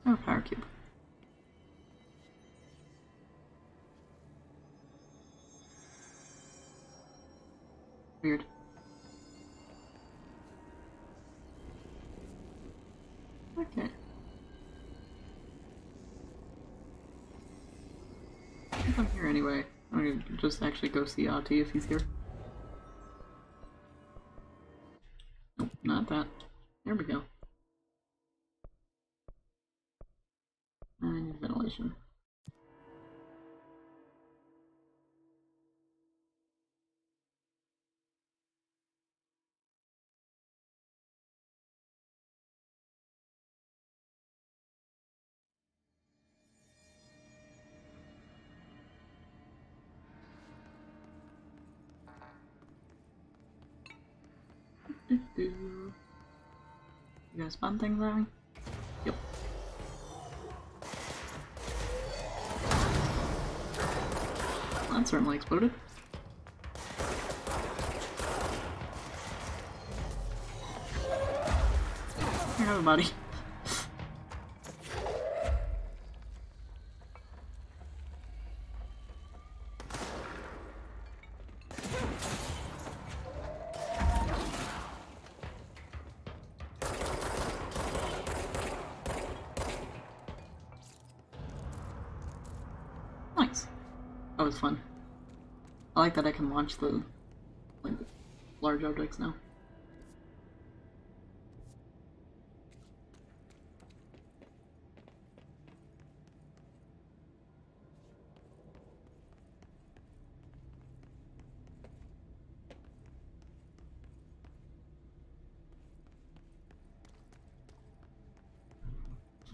S1: Oh, power cube. Weird. Okay. If I'm here anyway, I'm gonna just actually go see Ati if he's here. Nope, not that. There we go. And ventilation. You guys fun things at me? Yep. That certainly exploded. Here, have a body. Nice. That was fun. I like that I can launch the large objects now.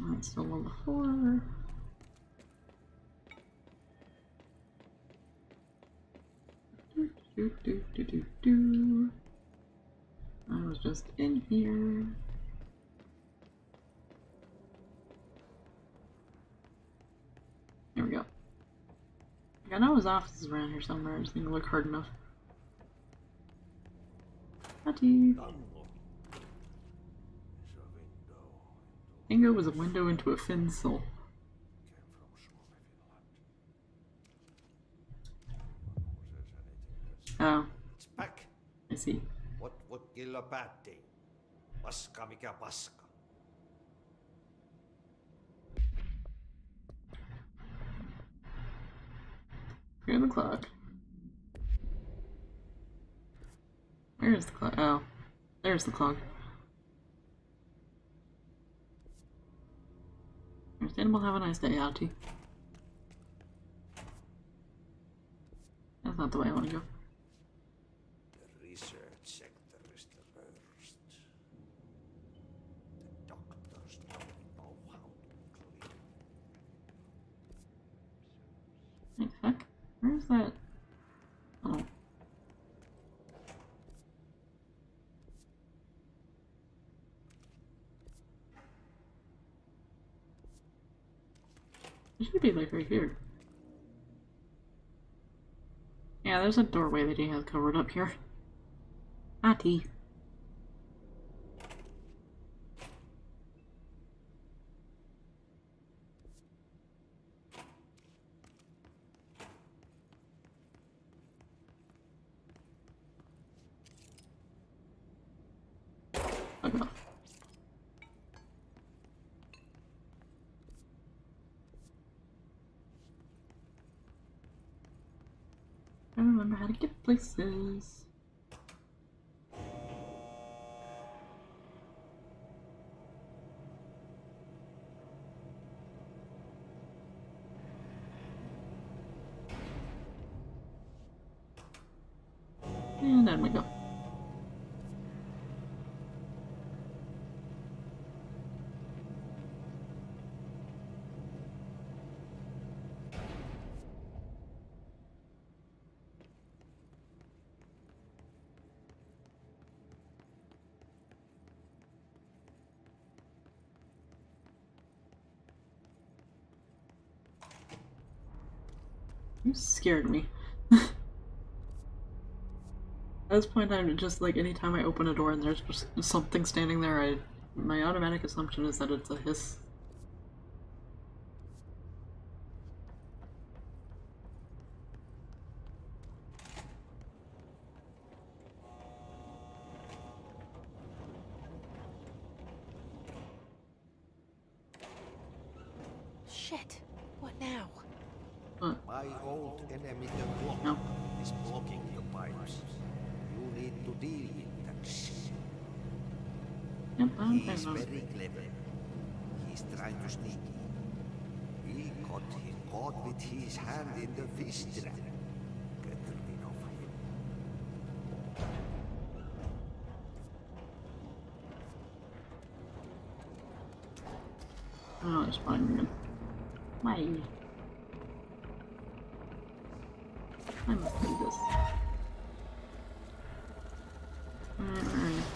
S1: Alright, still level 4. I was just in here. There we go. I know his office is around here somewhere. I just need to look hard enough. Ati. Ingo was a window into a Finn's soul. Oh.
S8: It's back.
S1: I see.
S8: What killa päätti? Paska mikä paska.
S1: Here's the clock. Where's the clock? Oh. There's the clock. Understandable. Have a nice day, Ati. That's not the way I want to go.
S8: The research sector is the worst. The doctors don't know how to clean.
S1: Hey, heck? Where's that? Oh. It should be like right here. Yeah, there's a doorway that he has covered up here. Ati. go. I remember how to get places. And then we go. You scared me. At this point, I'm just like, anytime I open a door and there's just something standing there, my automatic assumption is that it's a hiss.
S2: Shit. What now?
S1: What?
S8: My old enemy, the Clog,
S1: No.
S8: is blocking the pipes. You need to deal with that shit.
S1: Yep, I'm
S8: He's
S1: fine.
S8: very clever. He's trying to sneak in. We got him caught with his hand in the fish trap. Get rid of him.
S1: Oh, it's fine. Why? I must do this. Alright.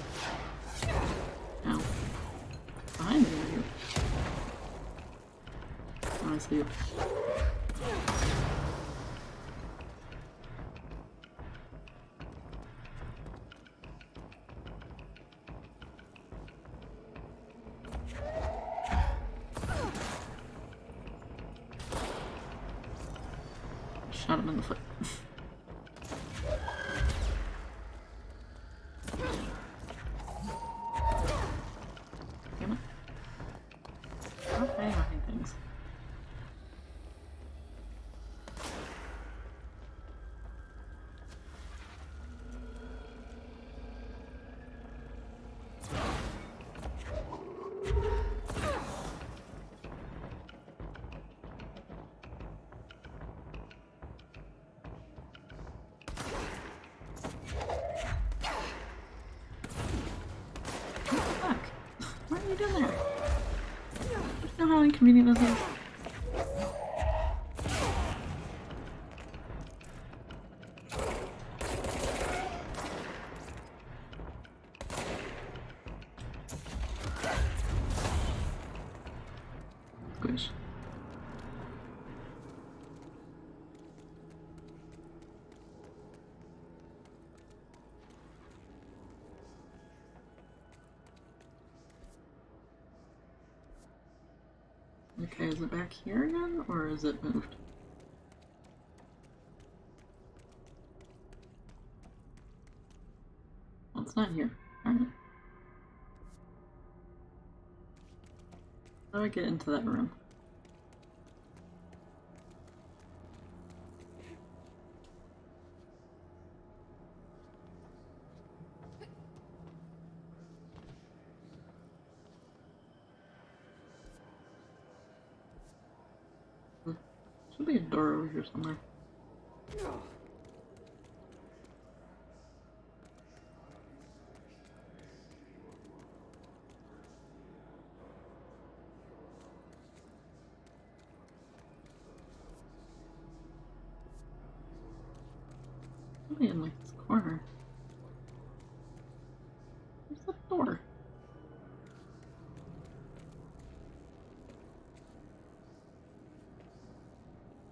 S1: Ow. Behind me, are you? Oh, I see you. Shot him in the foot. Damn it. Stop knocking things. Fuck. What are you doing there? You know how inconvenient this is? Squish. Okay, is it back here again, or is it moved? Well, it's not here. Alright. How do I get into that room? Should be a door over here somewhere. Should be in like this corner. Where's the door?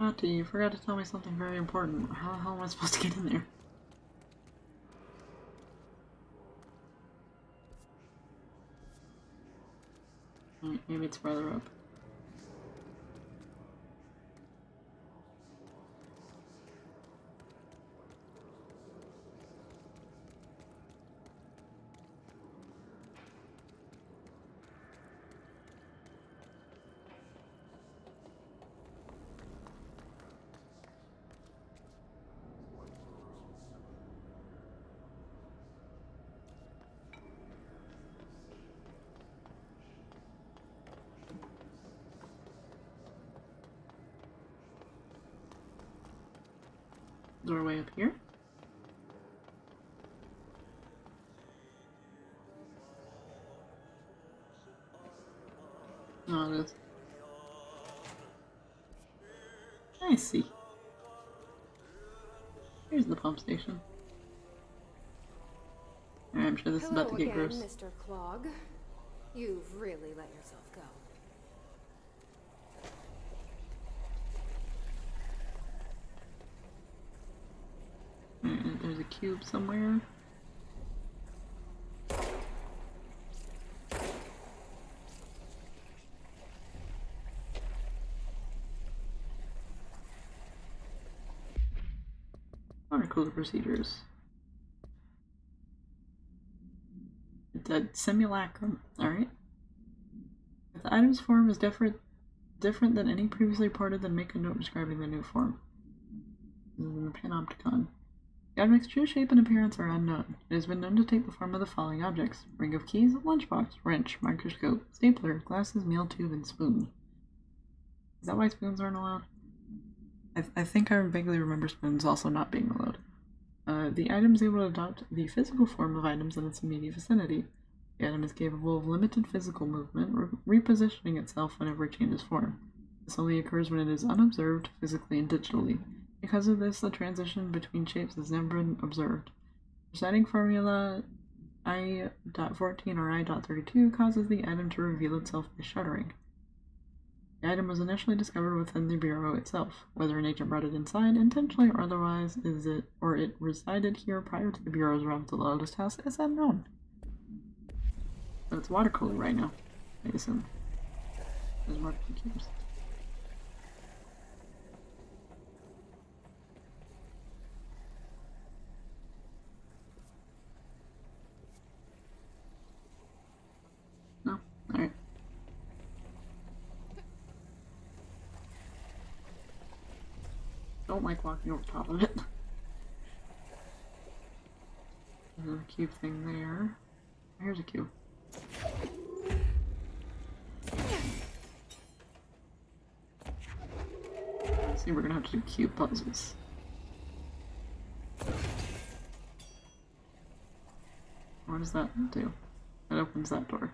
S1: Auntie, you forgot to tell me something very important. How the hell am I supposed to get in there? Alright, maybe it's farther up. Doorway up here. Oh, it is. I see. Here's the pump station. Alright, I'm sure this is about to get
S2: again,
S1: gross.
S2: Mr. Clog. You've really let yourself go.
S1: Alright, there's a cube somewhere. Water cooler procedures. It's a simulacrum, alright? If the item's form is different than any previously reported, then make a note describing the new form. This is in the Panopticon. The object's true shape and appearance are unknown. It has been known to take the form of the following objects: ring of keys, lunchbox, wrench, microscope, stapler, glasses, meal tube, and spoon. Is that why spoons aren't allowed? I think I vaguely remember spoons also not being allowed. The item is able to adopt the physical form of items in its immediate vicinity. The item is capable of limited physical movement, repositioning itself whenever it changes form. This only occurs when it is unobserved, physically and digitally. Because of this, the transition between shapes has never been observed. Reciting formula I.14 or I.32 causes the item to reveal itself by shuddering. The item was initially discovered within the Bureau itself. Whether an agent brought it inside, intentionally or otherwise, it resided here prior to the Bureau's route to the Lotus House is unknown. But it's water cooler right now, I assume. There's more cubes. No? Alright. Don't like walking over top of it. There's a cube thing there. Here's a cube. Let's see, we're gonna have to do cube puzzles. What does that do? That opens that door.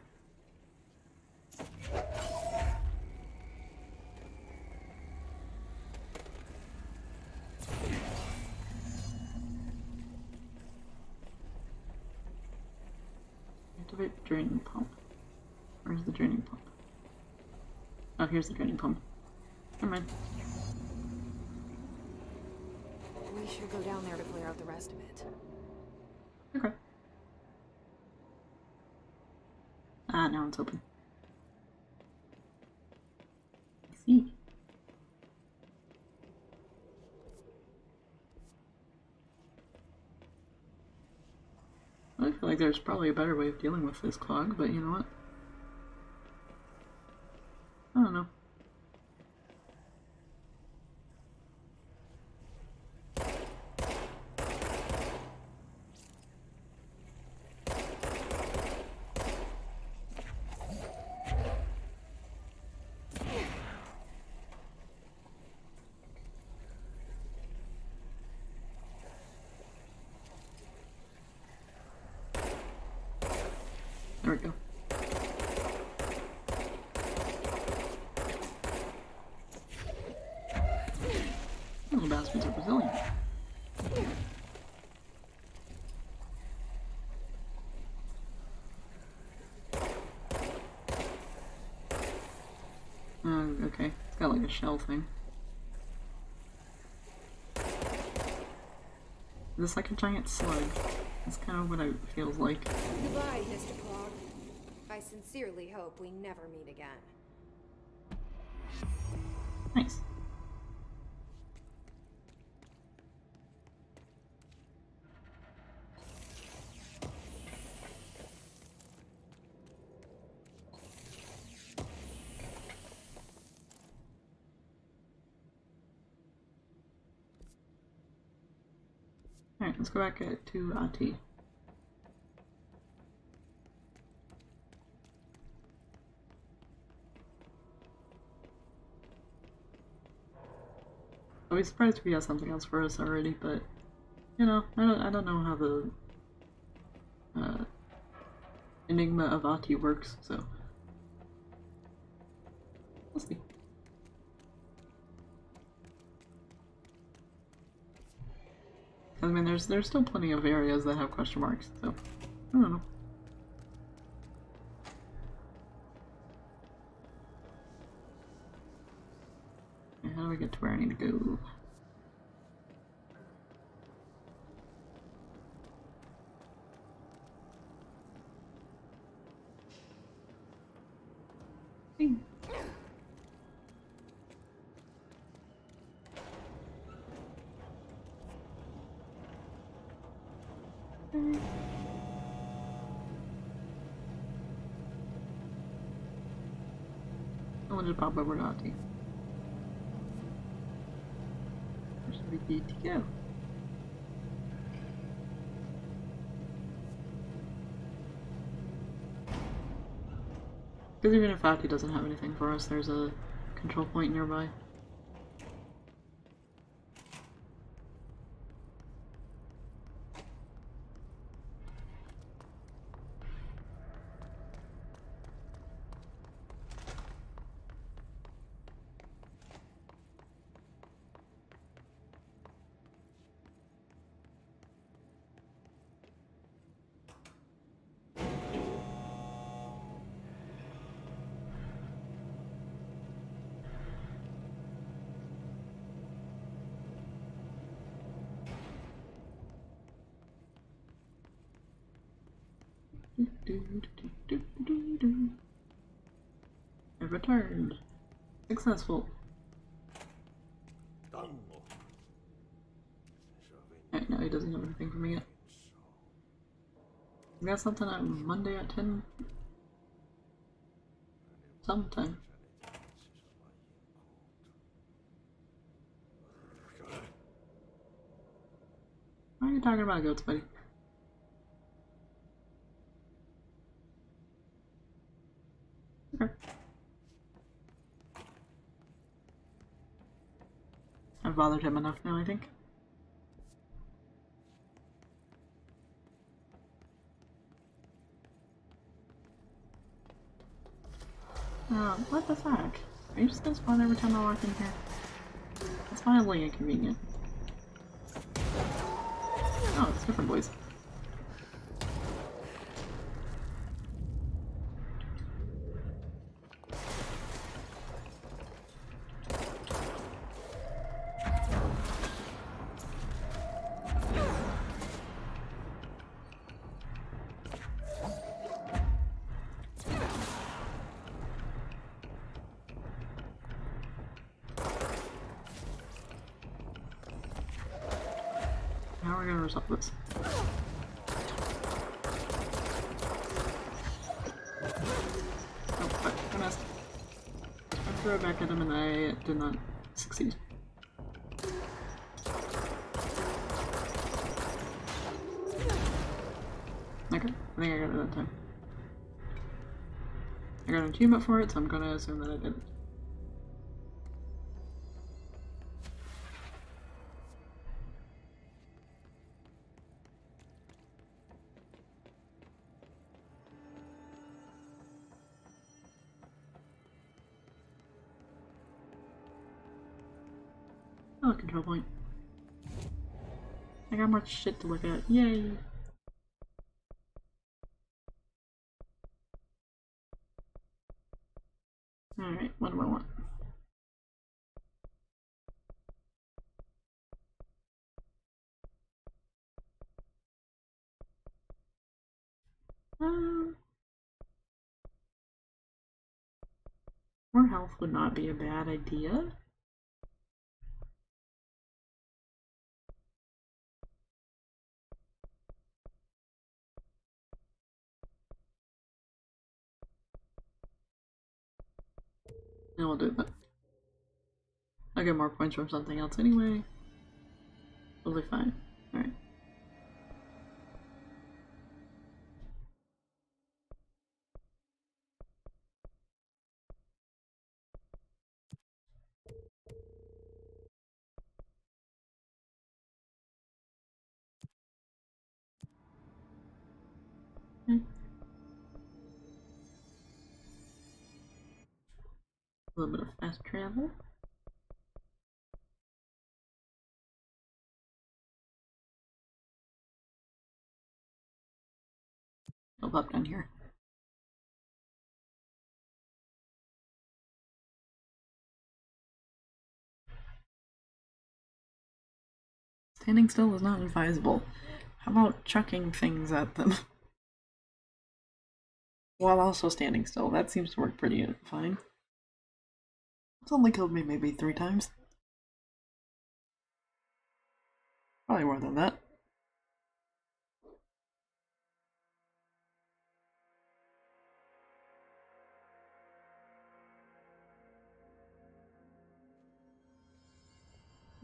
S1: Activate the draining pump. Where's the draining pump? Oh, here's the draining pump. Never mind.
S2: We should go down there to clear out the rest of it.
S1: Okay. Ah, now it's open. I see. I feel like there's probably a better way of dealing with this clog, but you know what? I don't know. There we go. Those bastards are resilient. Okay. It's got like a shell thing. Is this like a giant slug? That's kind of what it feels like.
S2: Goodbye, Mr. Clog. I sincerely hope we never meet again.
S1: Nice. Alright, let's go back to AT. I'll be surprised if he has something else for us already, but you know, I don't know how the Enigma of Ati works, so we'll see. I mean, there's still plenty of areas that have question marks, so I don't know. Okay, how do we get to where I need to go? Hey. I wanted to pop over to Ati. Where should we need to go? Because even if Ati doesn't have anything for us, there's a control point nearby. I've returned. Successful. Right, no, he doesn't have anything for me yet. We got something on Monday at 10 sometime. Why are you talking about goats, buddy? Okay. I've bothered him enough now, I think. What the fuck? Are you just gonna spawn every time I walk in here? It's mildly inconvenient. Oh, it's different boys. How are we gonna resolve this? Oh, fuck, I missed. I threw it back at him and I did not succeed. Okay, I think I got it that time. I got an achievement for it, so I'm gonna assume that I didn't. Oh, control point. I got more shit to look at. Yay! Alright, what do I want? More health would not be a bad idea. And we'll do that. I'll get more points from something else anyway. Totally fine. Alright. little bit of fast travel. I'll pop down here. Standing still is not advisable. How about chucking things at them? While also standing still. That seems to work pretty fine. It's only killed me maybe 3 times. Probably more than that.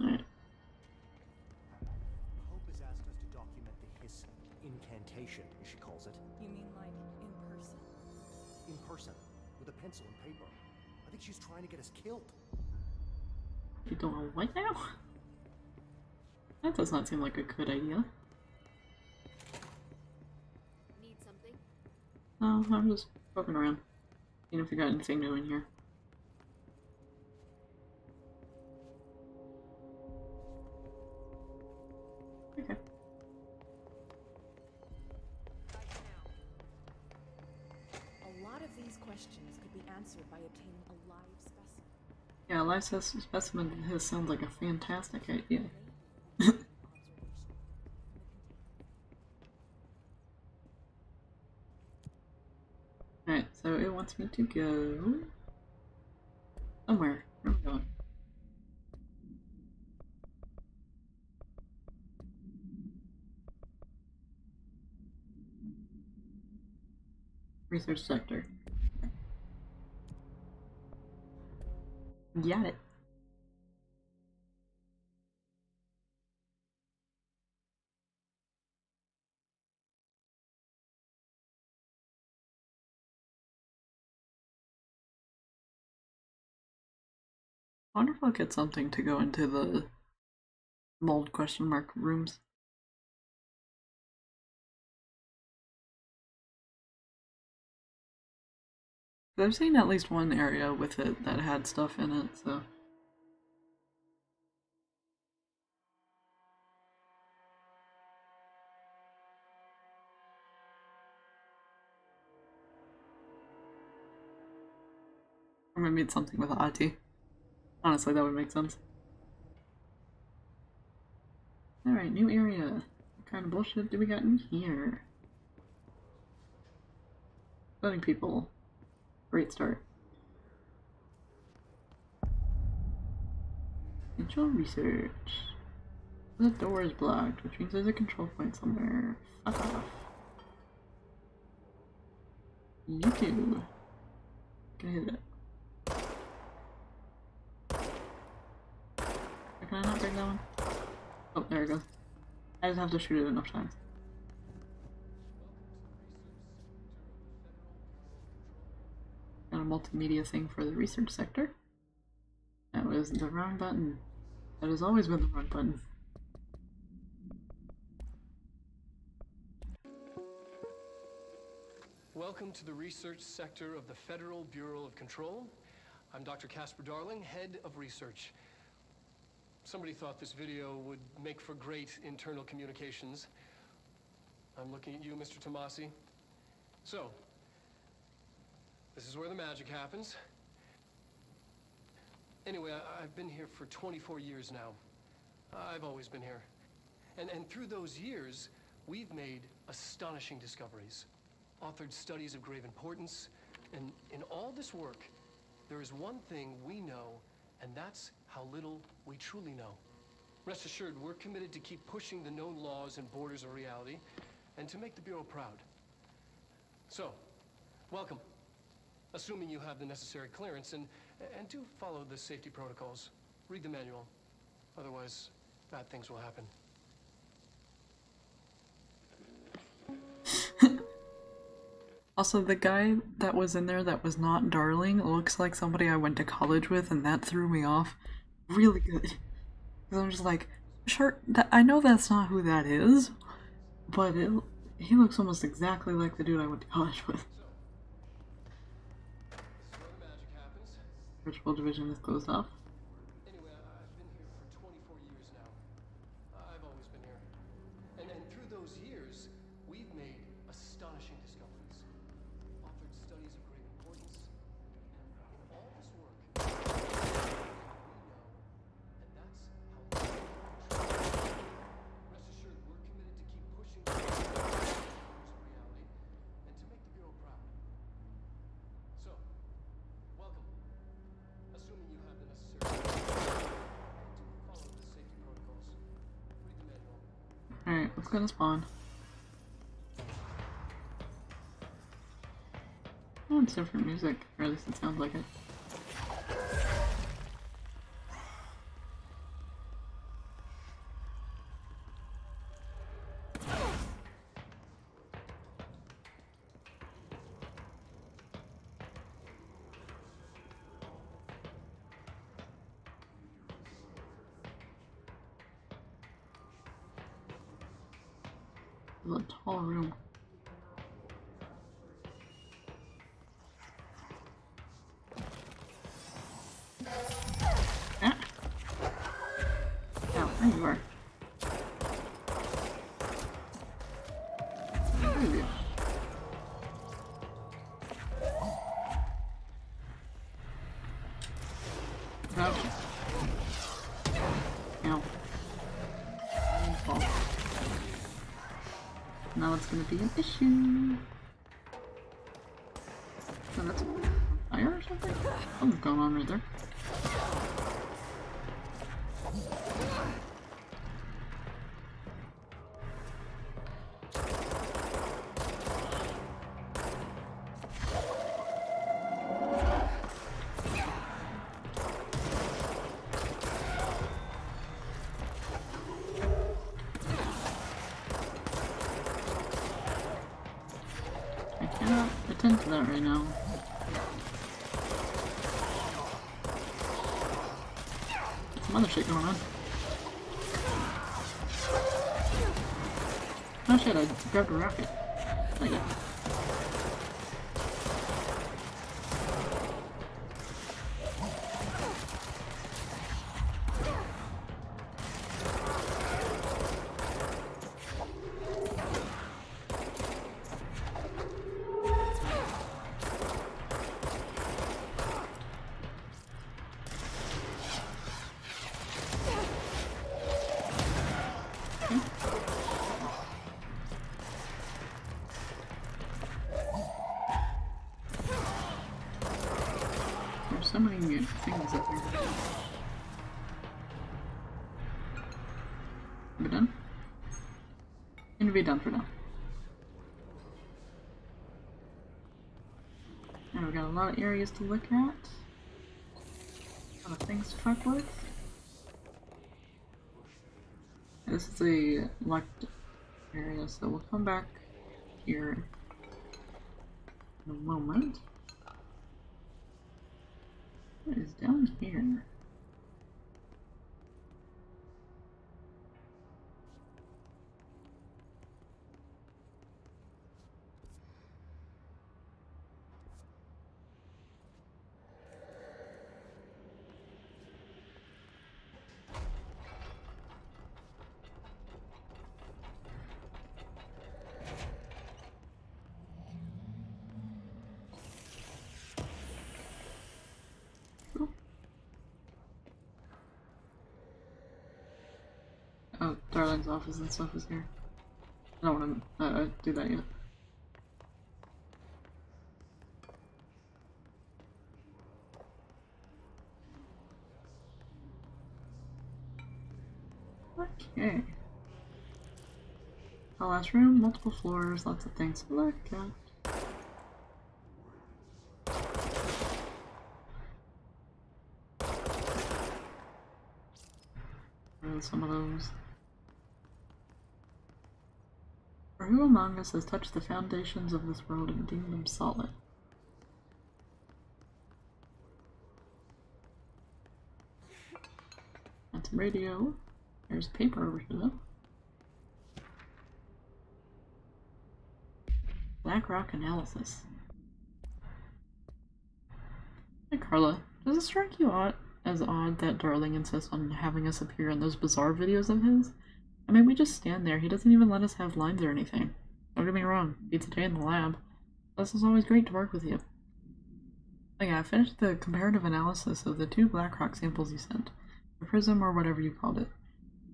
S1: Alright.
S9: Hope has asked us to document the hiss incantation, as she calls it.
S6: You mean like in person?
S9: In person, with a pencil and paper. I think she's trying to get us killed.
S1: You don't know what now? That does not seem like a good idea.
S7: Need something?
S1: No, I'm just poking around. Seeing if we got anything new in here. Okay.
S6: A lot of these questions could be answered by obtaining a live specimen.
S1: Yeah, a live specimen of his sounds like a fantastic idea. Alright, so it wants me to go somewhere. Where am I going? Research sector. Got it. I wonder if I'll get something to go into the mold question mark rooms. I've seen at least one area with it that had stuff in it, so. Or maybe it's something with Ati. Honestly, that would make sense. Alright, new area. What kind of bullshit do we got in here? Voting people. Great start. Potential research. The door is blocked, which means there's a control point somewhere. Fuck off. You too. Can I hit it? Can I not break that one? Oh, there it goes. I just have to shoot it enough times. Got a multimedia thing for the research sector. That was the wrong button. That has always been the wrong button.
S10: Welcome to the research sector of the Federal Bureau of Control. I'm Dr. Casper Darling, head of research. Somebody thought this video would make for great internal communications. I'm looking at you, Mr. Tomasi. So, this is where the magic happens. Anyway, I've been here for 24 years now. I've always been here. And through those years, we've made astonishing discoveries, authored studies of grave importance, and in all this work, there is one thing we know, and that's how little we truly know. Rest assured, we're committed to keep pushing the known laws and borders of reality, and to make the Bureau proud. So, welcome. Assuming you have the necessary clearance, and do follow the safety protocols. Read the manual. Otherwise, bad things will happen.
S1: Also, the guy that was in there that was not Darling looks like somebody I went to college with, and that threw me off really good. Because I'm just like, sure, I know that's not who that is, but he looks almost exactly like the dude I went to college with.
S10: This is where the magic happens.
S1: Virtual division is closed off.
S10: Anyway, I've been here for 24 years now. I've always been here. And through those years, we've made astonishing discoveries. Authored studies of great importance. And in all this work, we know that that's how life works. Rest assured, we're committed to keep pushing the reality and to make the Bureau proud. So, welcome. Assuming you have the necessary to follow the safety protocols. Read the manual.
S1: Alright, let's go to spawn. Oh, it's different music, or at least it sounds like it. It's a tall room. Ah! Oh, there you are. Where are you? Ouch. Ow. Fall. Now it's gonna be an issue. Oh, that's fire or something? Something's going on right there. I cannot attend to that right now. Some other shit going on. Oh shit, I grabbed a rocket. Like it. There's so many new things up here. Are we done? Gonna be done for now. And we got a lot of areas to look at. A lot of things to fuck with. This is a locked area, so we'll come back here in a moment. What is down here? Oh, Darling's office and stuff is here. I don't want to do that yet. Okay. The last room, multiple floors, lots of things to look at. And some of those. For who among us has touched the foundations of this world and deemed them solid? That's a radio. There's paper over here though. Black rock analysis. Hey Carla, Does it strike you as odd that Darling insists on having us appear in those bizarre videos of his? I mean, we just stand there. He doesn't even let us have lines or anything. Don't get me wrong, beats a day in the lab. This is always great to work with you. Oh yeah, I finished the comparative analysis of the 2 Blackrock samples you sent. The prism or whatever you called it.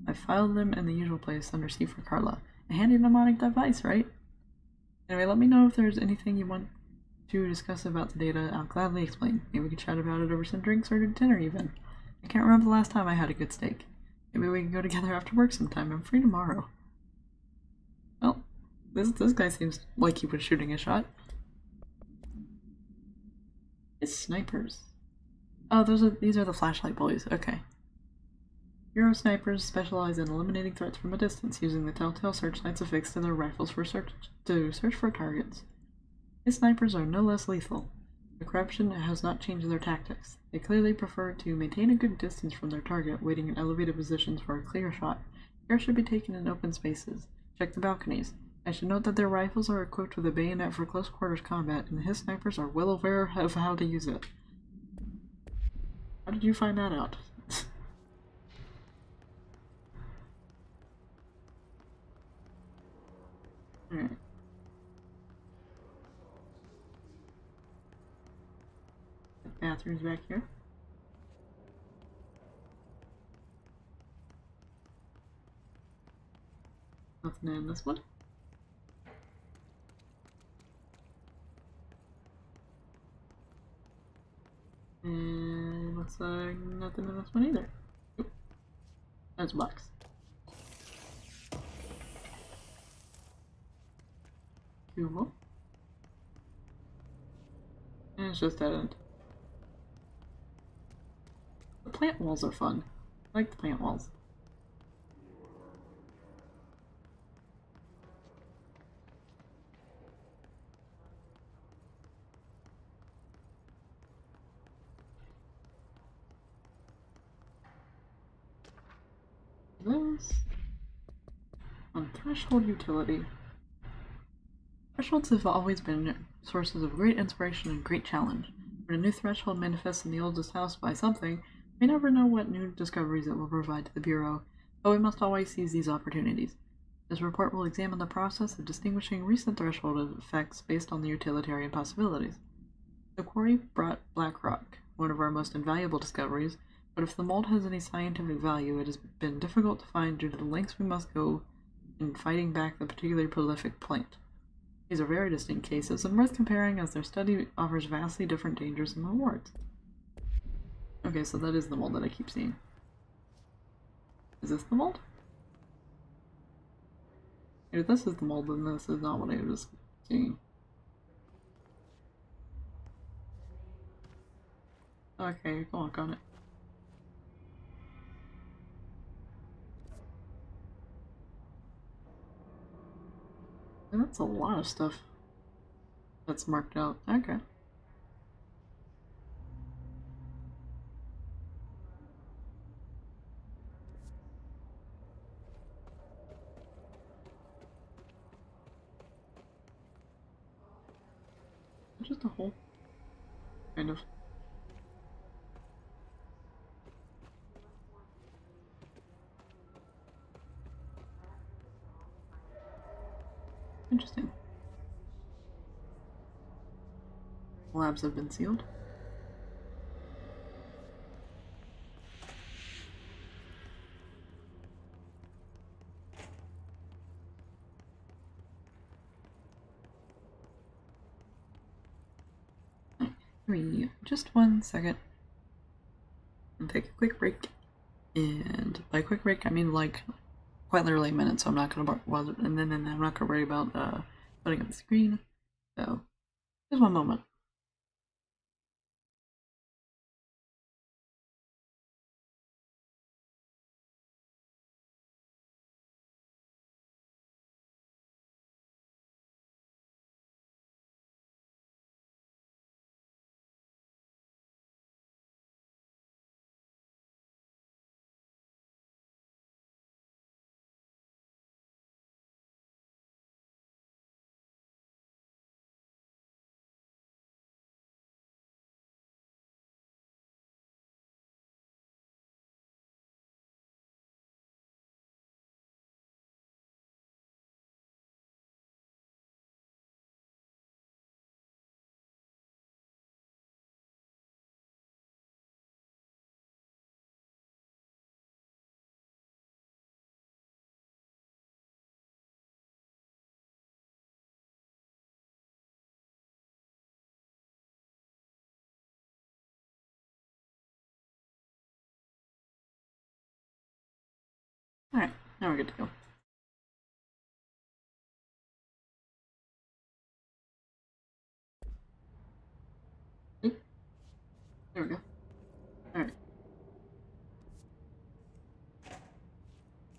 S1: I filed them in the usual place under C for Carla. A handy mnemonic device, right? Anyway, let me know if there's anything you want to discuss about the data. I'll gladly explain. Maybe we can chat about it over some drinks or dinner even. I can't remember the last time I had a good steak. Maybe we can go together after work sometime. I'm free tomorrow. Well, this guy seems like he was shooting a shot. It's snipers. Oh, these are the flashlight boys. Okay. Bureau snipers specialize in eliminating threats from a distance, using the telltale searchlights affixed to their rifles to search for targets. These snipers are no less lethal. The corruption has not changed their tactics. They clearly prefer to maintain a good distance from their target, waiting in elevated positions for a clear shot. Care should be taken in open spaces. Check the balconies. I should note that their rifles are equipped with a bayonet for close quarters combat, and his snipers are well aware of how to use it. How did you find that out? Alright. Bathroom's back here. Nothing in this one. And looks like nothing in this one either. Oop. That's a box. Cool. And it's just dead end. The plant walls are fun. I like the plant walls. This on threshold utility. Thresholds have always been sources of great inspiration and great challenge. When a new threshold manifests in the oldest house by something, we never know what new discoveries it will provide to the Bureau, but we must always seize these opportunities. This report will examine the process of distinguishing recent threshold effects based on the utilitarian possibilities. The quarry brought Blackrock, one of our most invaluable discoveries, but if the mold has any scientific value, it has been difficult to find due to the lengths we must go in fighting back the particularly prolific plant. These are very distinct cases and worth comparing as their study offers vastly different dangers and rewards. Okay, so that is the mold that I keep seeing. Is this the mold? If this is the mold, then this is not what I was seeing. Okay, go on it. And that's a lot of stuff that's marked out. Okay. Just a hole. Kind of. Interesting. Labs have been sealed. Just 1 second. And take a quick break. And by quick break, I mean like quite literally a minute, so I'm not gonna bother, and then I'm not gonna worry about putting up the screen. So just 1 moment. Now we're good to go. Oop. There we go. Alright.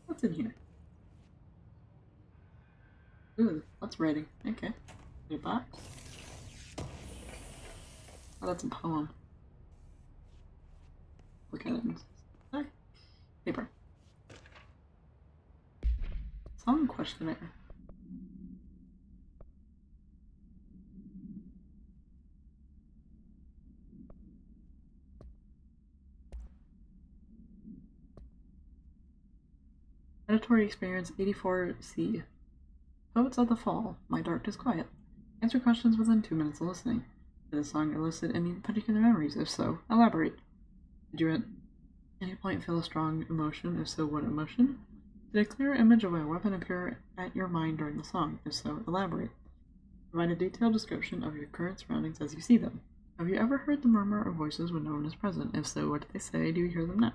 S1: What's in here? Ooh, that's writing. Okay. A box? Oh, that's a poem. Look at it. Okay. Paper. Song questionnaire. Editory Experience 84C. Poets of the Fall, My Dark is Quiet. Answer questions within 2 minutes of listening. Did the song elicit any particular memories? If so, elaborate. Did you at any point feel a strong emotion? If so, what emotion? Did a clear image of a weapon appear at your mind during the song? If so, elaborate. Provide a detailed description of your current surroundings as you see them. Have you ever heard the murmur of voices when no one is present? If so, what do they say? Do you hear them now?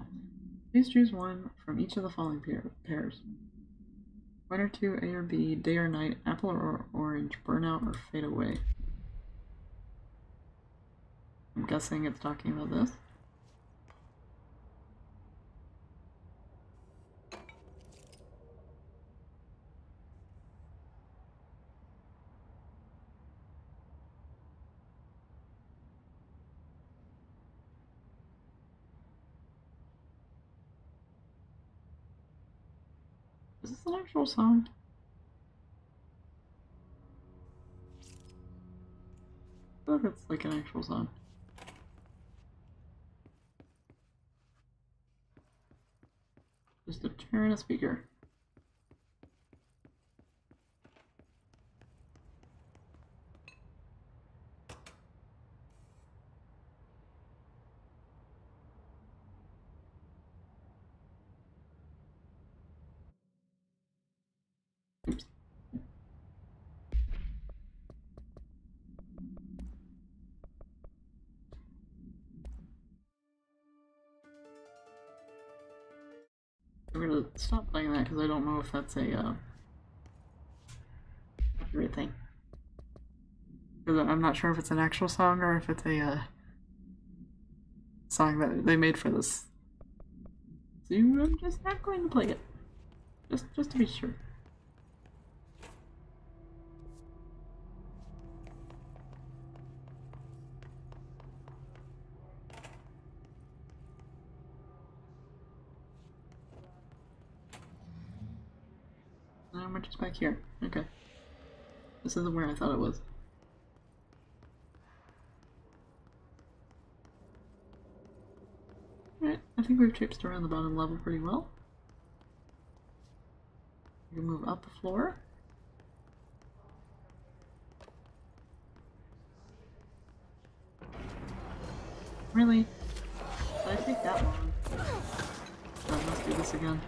S1: Please choose one from each of the following pairs. 1 or 2, A or B, day or night, apple or orange, burnout or fade away. I'm guessing it's talking about this. Is this an actual song? I feel like it's like an actual song. Just a chair and a speaker. Oops. I'm gonna stop playing that because I don't know if that's a copyright thing. Because I'm not sure if it's an actual song or if it's a song that they made for this. So I'm just not going to play it. Just to be sure. We're just back here. Okay. This isn't where I thought it was. Alright, I think we've traipsed around the bottom level pretty well. We can move up the floor. Really? Did I take that long? Oh, let's do this again.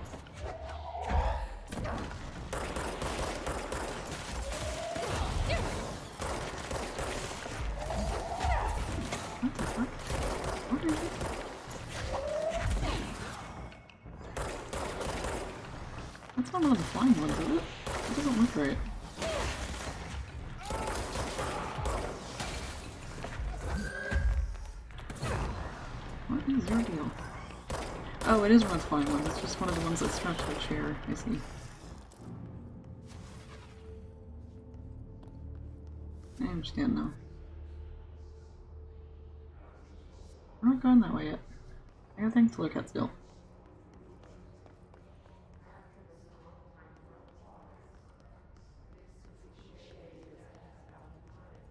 S1: What the fuck? What is it? That's not one of the flying ones, is it? It doesn't look right. What is your deal? Oh, it is one of the flying ones. It's just one of the ones that strapped to the chair. I see. I understand now. I'm not going that way yet. I got things to look at still.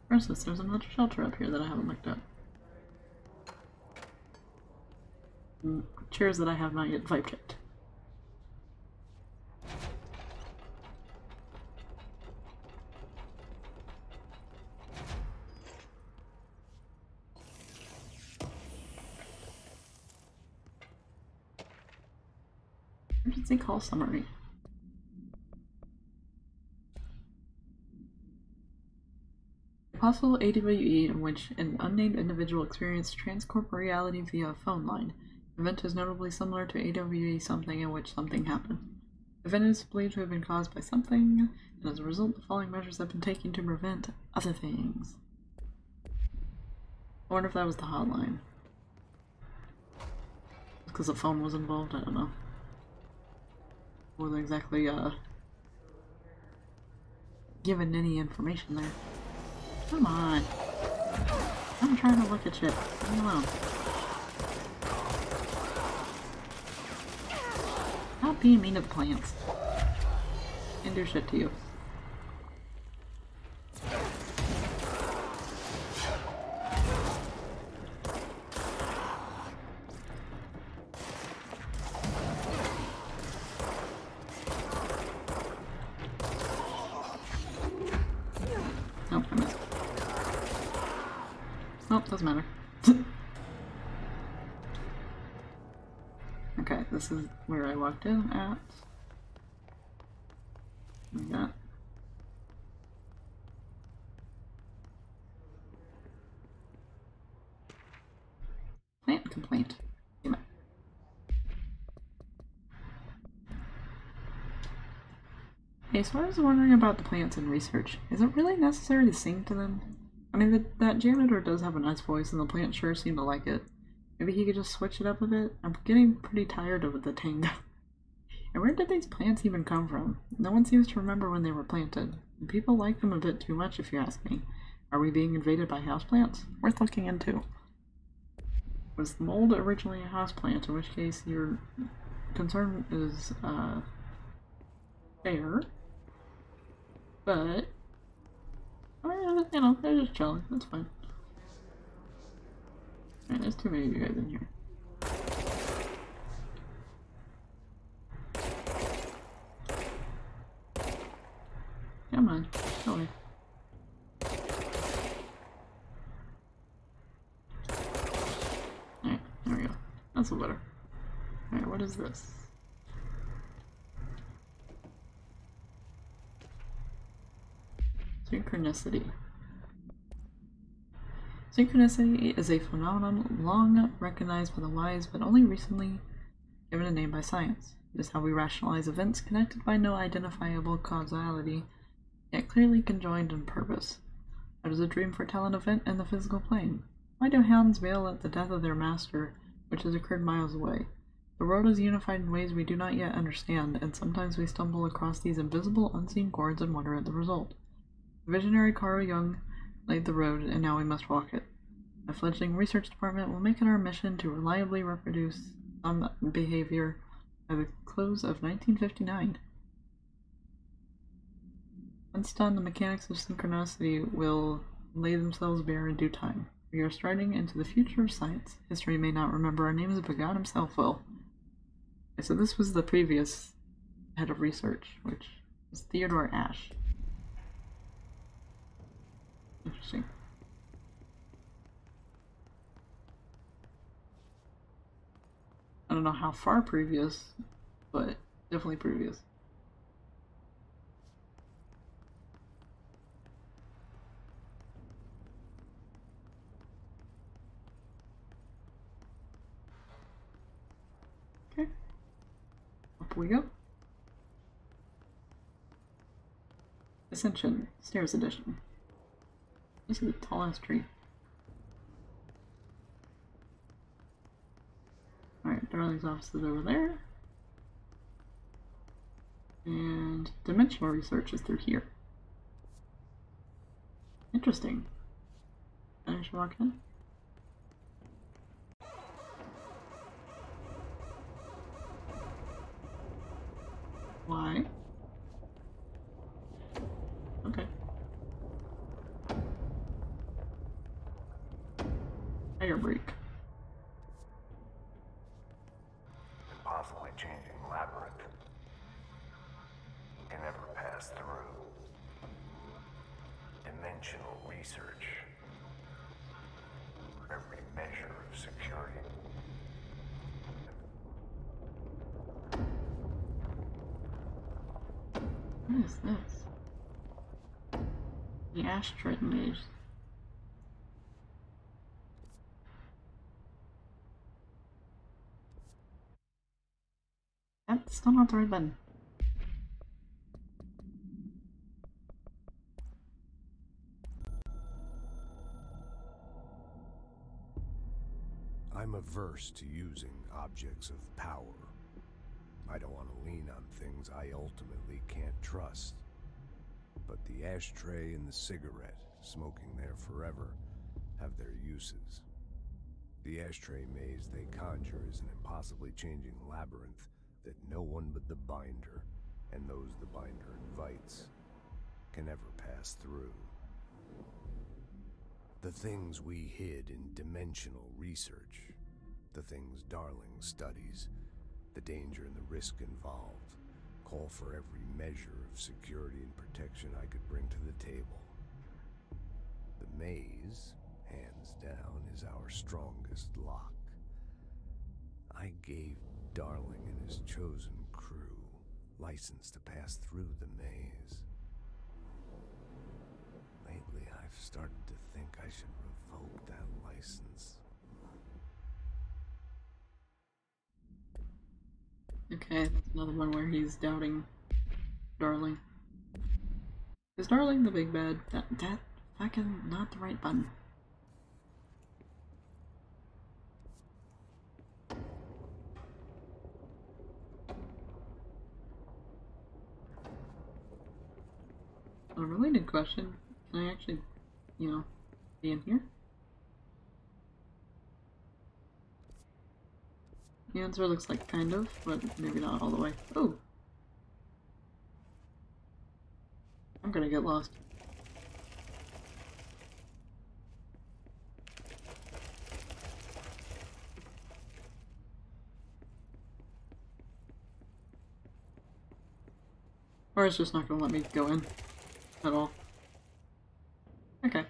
S1: For instance, there's another shelter up here that I haven't looked at. And chairs that I have not yet vibe checked. Emergency call summary. A possible AWE in which an unnamed individual experienced transcorporeality via a phone line. The event is notably similar to AWE something in which something happened. event is believed to have been caused by something, and as a result, the following measures have been taken to prevent other things. I wonder if that was the hotline. Because the phone was involved, I don't know. Wasn't exactly, given any information there. Come on. I'm trying to look at shit. Leave me alone. Stop being mean to the plants. And do shit to you. Nope, I missed. Nope, doesn't matter. Okay, this is where I walked in at. Like that. Plant complaint. Damn it. Okay, so I was wondering about the plants in research. Is it really necessary to sing to them? I mean, that janitor does have a nice voice, and the plants sure seem to like it. Maybe he could just switch it up a bit? I'm getting pretty tired of the tango. And where did these plants even come from? No one seems to remember when they were planted. People like them a bit too much, if you ask me. Are we being invaded by houseplants? Worth looking into. Was the mold originally a houseplant, in which case your concern is, fair. But, you know, they're just chilling. That's fine. Alright, there's too many of you guys in here. Come on, go away. Alright, there we go. That's a better. Alright, what is this? Synchronicity. Synchronicity is a phenomenon long recognized by the wise but only recently given a name by science. It is how we rationalize events connected by no identifiable causality, yet clearly conjoined in purpose. How does a dream foretell an event in the physical plane? Why do hounds bail at the death of their master, which has occurred miles away? The world is unified in ways we do not yet understand, and sometimes we stumble across these invisible, unseen chords and wonder at the result. The visionary Carl Jung laid the road, and now we must walk it. A fledgling research department will make it our mission to reliably reproduce some behavior by the close of 1959. Once done, the mechanics of synchronicity will lay themselves bare in due time. We are striding into the future of science. History may not remember our names, but God himself will. Okay, so this was the previous head of research, which is Theodore Ash. Interesting. I don't know how far previous, but definitely previous. Okay. Up we go. Ascension, Stairs Edition. This is a tall ass tree. Alright, Darling's office is over there. And dimensional research is through here. Interesting. I should walk in. Why? Okay. Fire break.
S3: Impossibly changing labyrinth. Can never pass through. Dimensional research. For every measure of security.
S1: What is this? The ashtray maze. That's still not the right button.
S3: averse to using objects of power. I don't want to lean on things I ultimately can't trust. But the ashtray and the cigarette, smoking there forever, have their uses. The ashtray maze they conjure is an impossibly changing labyrinth that no one but the binder, and those the binder invites, can ever pass through. The things we hid in dimensional research, the things Darling studies, the danger and the risk involved, call for every measure of security and protection I could bring to the table. The maze, hands down, is our strongest lock. I gave Darling and his chosen crew license to pass through the maze. Lately, I've started to think I should revoke that license.
S1: Okay, that's another one where he's doubting Darling. Is Darling the big bad? That fucking not the right button. A related question, can I actually, be in here? The answer looks like kind of, but maybe not all the way. Oh! I'm gonna get lost. Or it's just not gonna let me go in at all. Okay.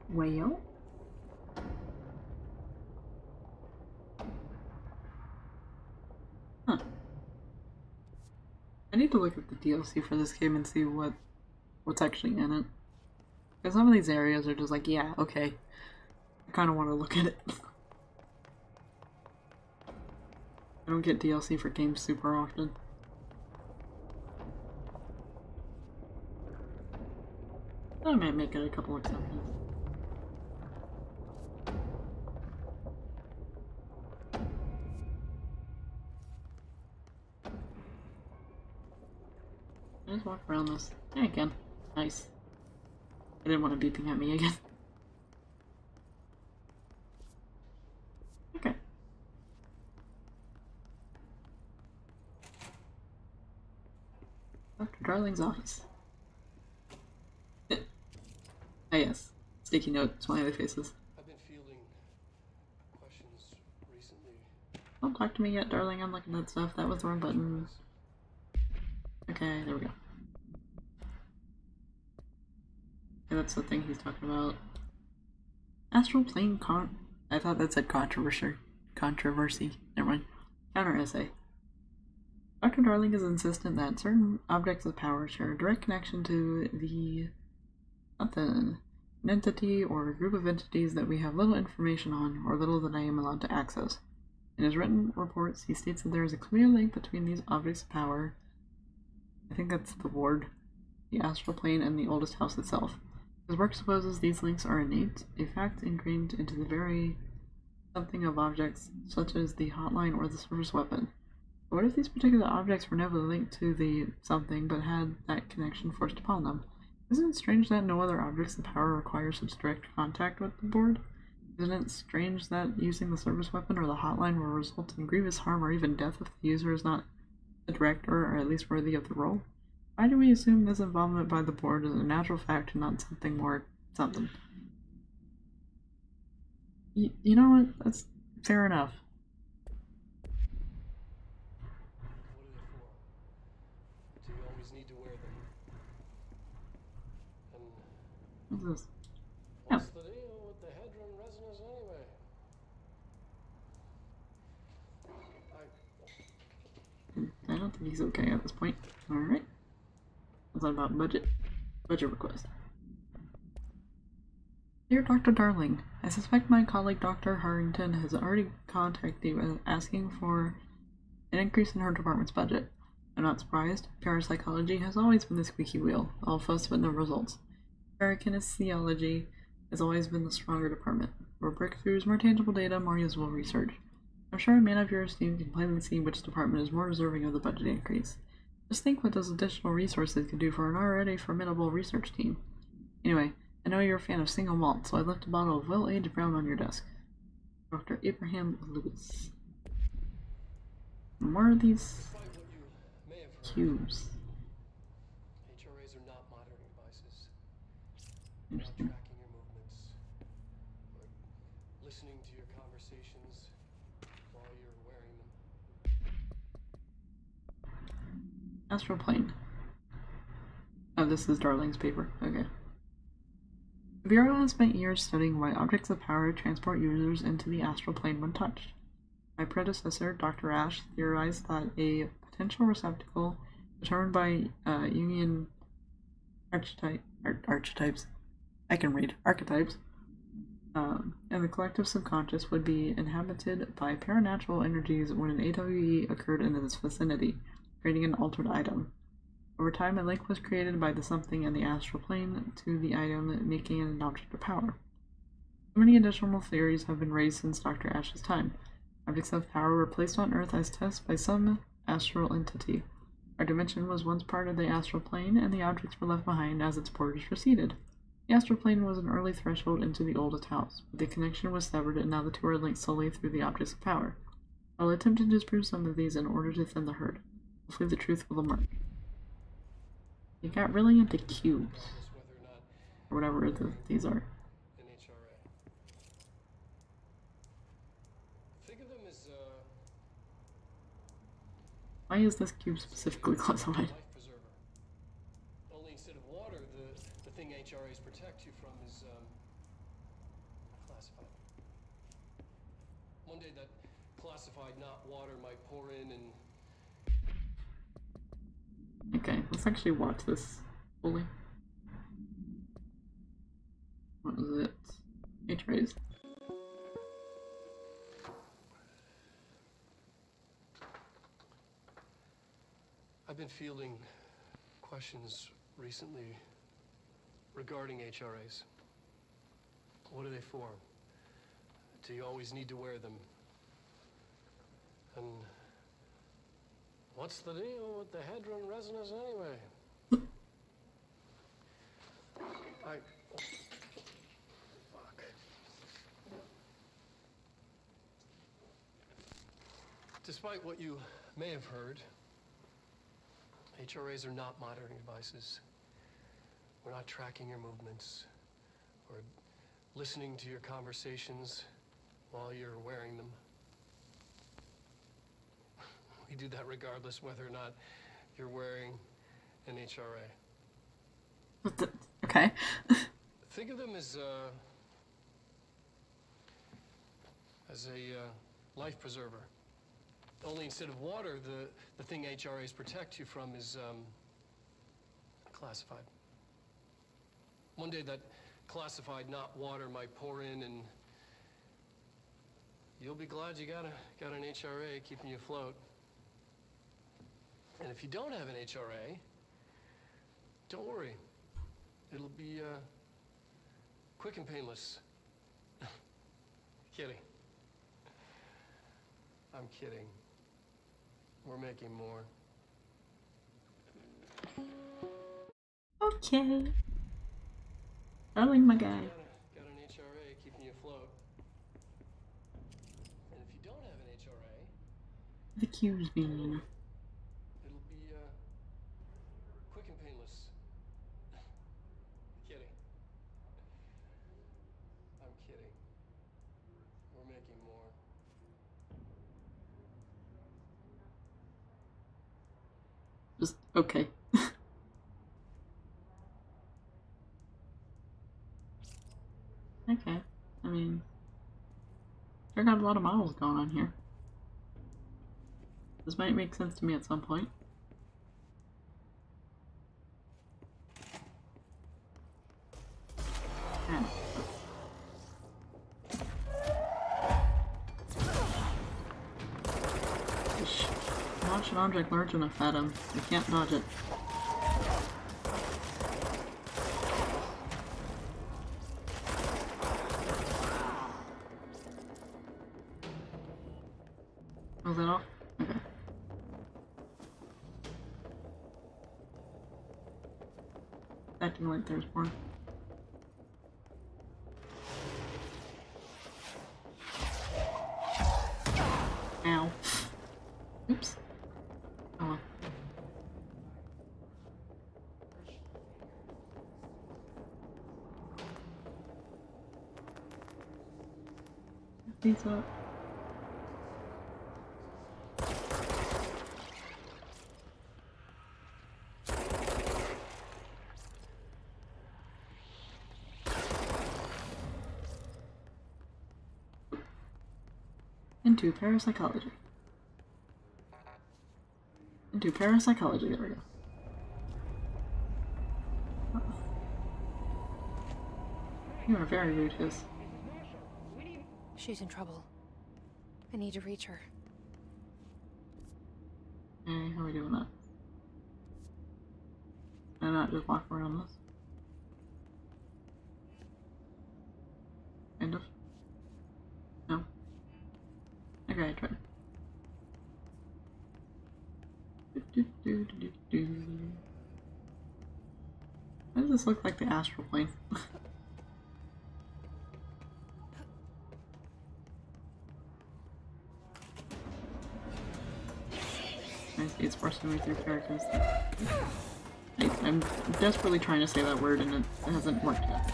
S1: Well? Huh. I need to look at the DLC for this game and see what's actually in it. Because some of these areas are just like, yeah, okay. I kind of want to look at it. I don't get DLC for games super often. I might make it a couple exceptions. I just walk around this. Yeah, I can. Nice. I didn't want it beeping at me again. Okay. Dr. Darling's office. Ah yes. Sticky note, smiley faces.
S10: I've been fielding questions recently.
S1: Don't talk to me yet, darling. I'm looking at stuff. That was the wrong button. Okay, there we go. Okay, that's the thing he's talking about. Astral plane I thought that said controversy. Controversy. Never mind. Counter essay. Dr. Darling is insistent that certain objects of power share a direct connection to an entity or a group of entities that we have little information on, or little that I am allowed to access. In his written reports, he states that there is a clear link between these objects of power, I think that's the ward, the astral plane, and the oldest house itself. His work supposes these links are innate, a fact ingrained into the very something of objects, such as the hotline or the service weapon. But what if these particular objects were never linked to the something, but had that connection forced upon them? Isn't it strange that no other objects of power require such direct contact with the board? Isn't it strange that using the service weapon or the hotline will result in grievous harm or even death if the user is not the director, or at least worthy of the role? Why do we assume this involvement by the board is a natural fact and not something more something? You know what? That's fair enough.
S10: What are they for? Do you always need to wear them? And
S1: What's this?
S10: what's the deal with the Hedron resonance anyway?
S1: I don't think he's okay at this point. Alright. What's that about budget? Budget request. Dear Dr. Darling, I suspect my colleague Dr. Harrington has already contacted you asking for an increase in her department's budget. I'm not surprised. Parapsychology has always been the squeaky wheel, all fuss but no results. Kinesiology has always been the stronger department. More breakthroughs, more tangible data, more usable research. I'm sure a man of your esteem can plainly see which department is more deserving of the budget increase. Just think what those additional resources could do for an already formidable research team. Anyway, I know you're a fan of single malt, so I left a bottle of well-aged brown on your desk. Dr. Abraham Lewis. More of these cubes.
S10: HRAs are not monitoring devices.
S1: Interesting.
S10: Tracking your movements, or listening to your conversations while you're wearing them.
S1: Astral plane. Oh, this is Darling's paper. Okay. The Bureau has spent years studying why objects of power transport users into the astral plane when touched. My predecessor, Dr. Ash, theorized that a potential receptacle determined by Jungian archetypes, I can read, archetypes, and the collective subconscious would be inhabited by paranatural energies when an AWE occurred in its vicinity, creating an altered item. Over time, a link was created by the something in the astral plane to the item, making it an object of power. Many additional theories have been raised since Dr. Ash's time. Objects of power were placed on Earth as tests by some astral entity. Our dimension was once part of the astral plane, and the objects were left behind as its borders receded. The astral plane was an early threshold into the oldest house, but the connection was severed, and now the two are linked solely through the objects of power. I'll attempt to disprove some of these in order to thin the herd. Hopefully the truth will emerge. They got really into cubes, or whatever these are. Why is this cube specifically classified?
S10: Only instead of water, the thing HRAs protect you from is classified. One day that classified not water might pour in and...
S1: Okay, let's actually watch this fully. What is it? HRAs.
S10: I've been fielding questions recently regarding HRAs. What are they for? Do you always need to wear them? And what's the deal with the hadron resonance anyway? Fuck. Despite what you may have heard, HRAs are not monitoring devices. We're not tracking your movements or listening to your conversations while you're wearing them. We do that regardless whether or not you're wearing an HRA.
S1: Okay.
S10: Think of them as a life preserver. Only instead of water, the thing HRAs protect you from is classified. One day that classified not water might pour in and you'll be glad you got an HRA keeping you afloat. And if you don't have an HRA, don't worry. It'll be quick and painless. Kidding. I'm kidding. We're making more.
S1: Okay. Darling, my guy.
S10: Got an HRA keeping you afloat. And if you don't have an HRA,
S1: The cube's being.
S10: it'll be quick and painless. Kidding. I'm kidding. We're making more.
S1: Just okay. Okay. I mean, I got a lot of models going on here. This might make sense to me at some point. Yeah. Launch an object large enough at him. You can't dodge it. Was that off? Okay. Acting like there's more. Ow. Oops. Oh well. These up. Into parapsychology. Into parapsychology, there we go. You are very rude, Hiss.
S2: She's in trouble. I need to reach her.
S1: Hey, how are we doing that? Can I not just walk around this? Kind of. No. Okay, I tried. Why does this look like the astral plane? I see it's forcing me through characters. I'm desperately trying to say that word and it hasn't worked yet.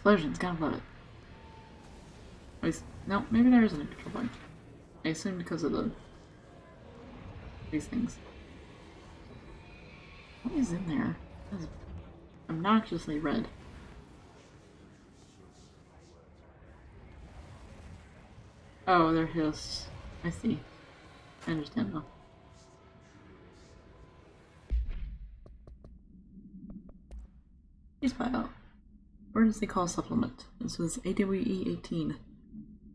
S1: Explosions, gotta love it. Wait, no, maybe there isn't a control point. I assume because of these things. What is in there? That is obnoxiously red. Oh, they're his. I see. I understand now. Please file. Emergency call supplement. This was AWE 18.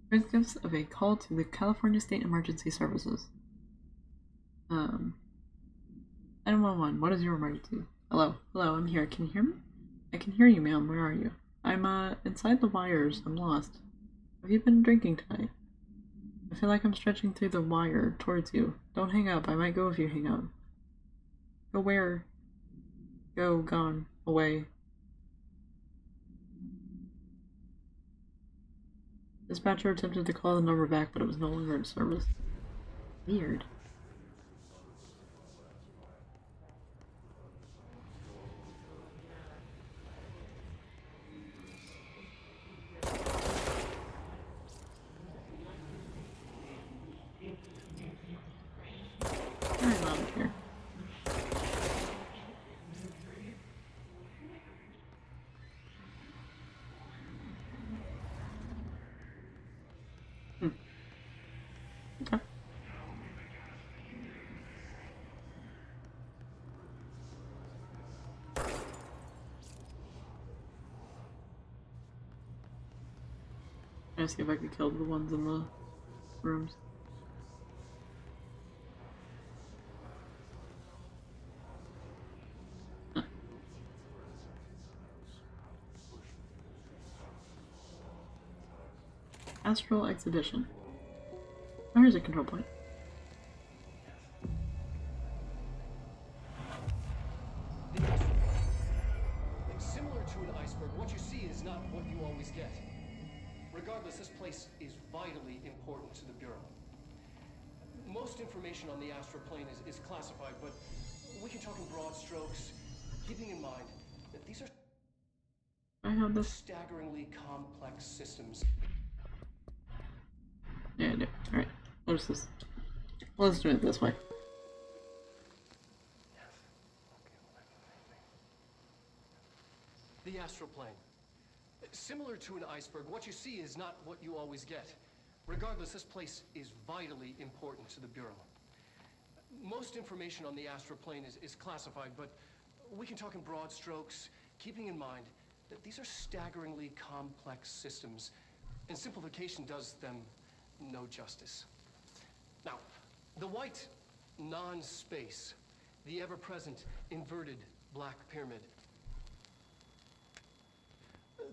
S1: Transcripts of a call to the California State Emergency Services. 911, what is your emergency? Hello, hello, I'm here. Can you hear me? I can hear you, ma'am. Where are you? I'm, inside the wires. I'm lost. Have you been drinking tonight? I feel like I'm stretching through the wire towards you. Don't hang up. I might go if you hang up. Go where? Go, gone, away. Dispatcher attempted to call the number back, but it was no longer in service. Weird. Very loud here. Okay. Trying to see if I could kill the ones in the rooms. Astral exhibition. Oh, here's a control point.
S10: Similar to an iceberg, what you see is not what you always get. Regardless, this place is vitally important to the Bureau. Most information on the astral plane is classified, but we can talk in broad strokes, keeping in mind that these are staggeringly complex systems.
S1: Yeah, I do. Alright. Let's do it this way.
S10: The astral plane. Similar to an iceberg, what you see is not what you always get. Regardless, this place is vitally important to the Bureau. Most information on the astral plane is classified, but we can talk in broad strokes, keeping in mind that these are staggeringly complex systems, and simplification does them no justice. Now, the white non-space, the ever-present inverted black pyramid,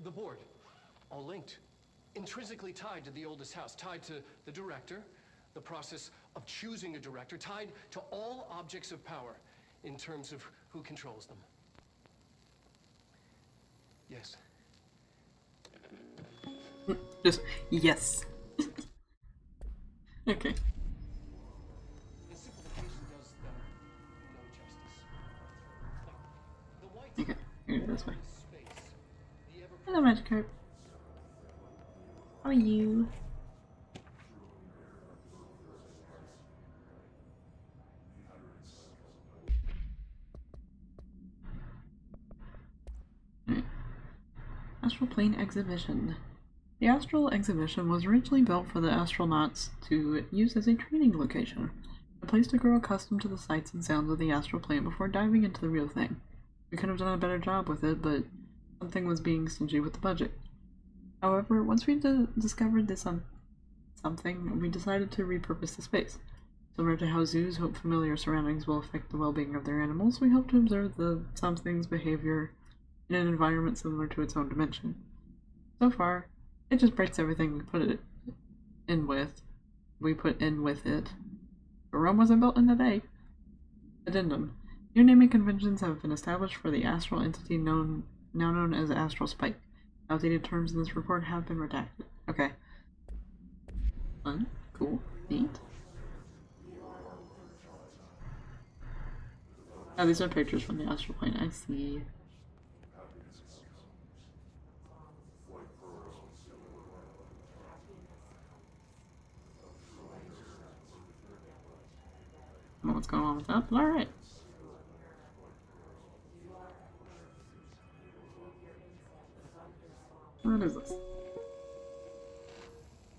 S10: the board, all linked, intrinsically tied to the oldest house, tied to the director, the process of choosing a director, tied to all objects of power in terms of who controls them. Yes.
S1: Just, yes. Okay. Okay, here, this way. Hello, Magikarp. How are you? Astral Plane Exhibition. The Astral Exhibition was originally built for the astronauts to use as a training location, a place to grow accustomed to the sights and sounds of the astral plane before diving into the real thing. We could have done a better job with it, but something was being stingy with the budget. However, once we discovered this something, we decided to repurpose the space. Similar to how zoos hope familiar surroundings will affect the well-being of their animals, we hope to observe the something's behavior in an environment similar to its own dimension. So far, it just breaks everything we put it in with. We put in with it. But Rome wasn't built in a day. Addendum. New naming conventions have been established for the astral entity now known as Astral Spike. Outdated terms in this report have been redacted. Okay. Fun. Cool. Neat. Oh, these are pictures from the astral plane. I see. I don't know what's going on with that, but alright. What is this?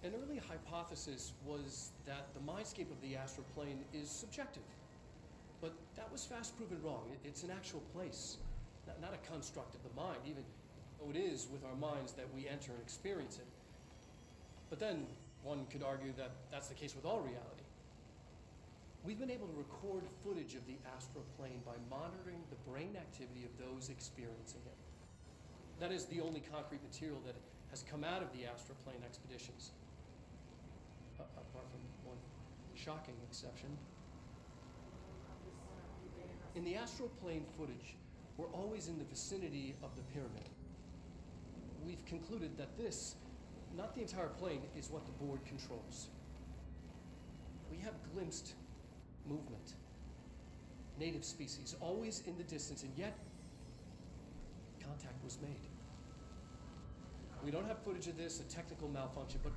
S10: An early hypothesis was that the mindscape of the astral plane is subjective. But that was fast proven wrong. It's an actual place, not a construct of the mind, even though it is with our minds that we enter and experience it. But then one could argue that that's the case with all reality. We've been able to record footage of the astral plane by monitoring the brain activity of those experiencing it. That is the only concrete material that has come out of the astral plane expeditions. Apart from one shocking exception. In the astral plane footage, we're always in the vicinity of the pyramid. We've concluded that this, not the entire plane, is what the board controls. We have glimpsed movement, native species, always in the distance, and yet contact was made. We don't have footage of this, a technical malfunction, but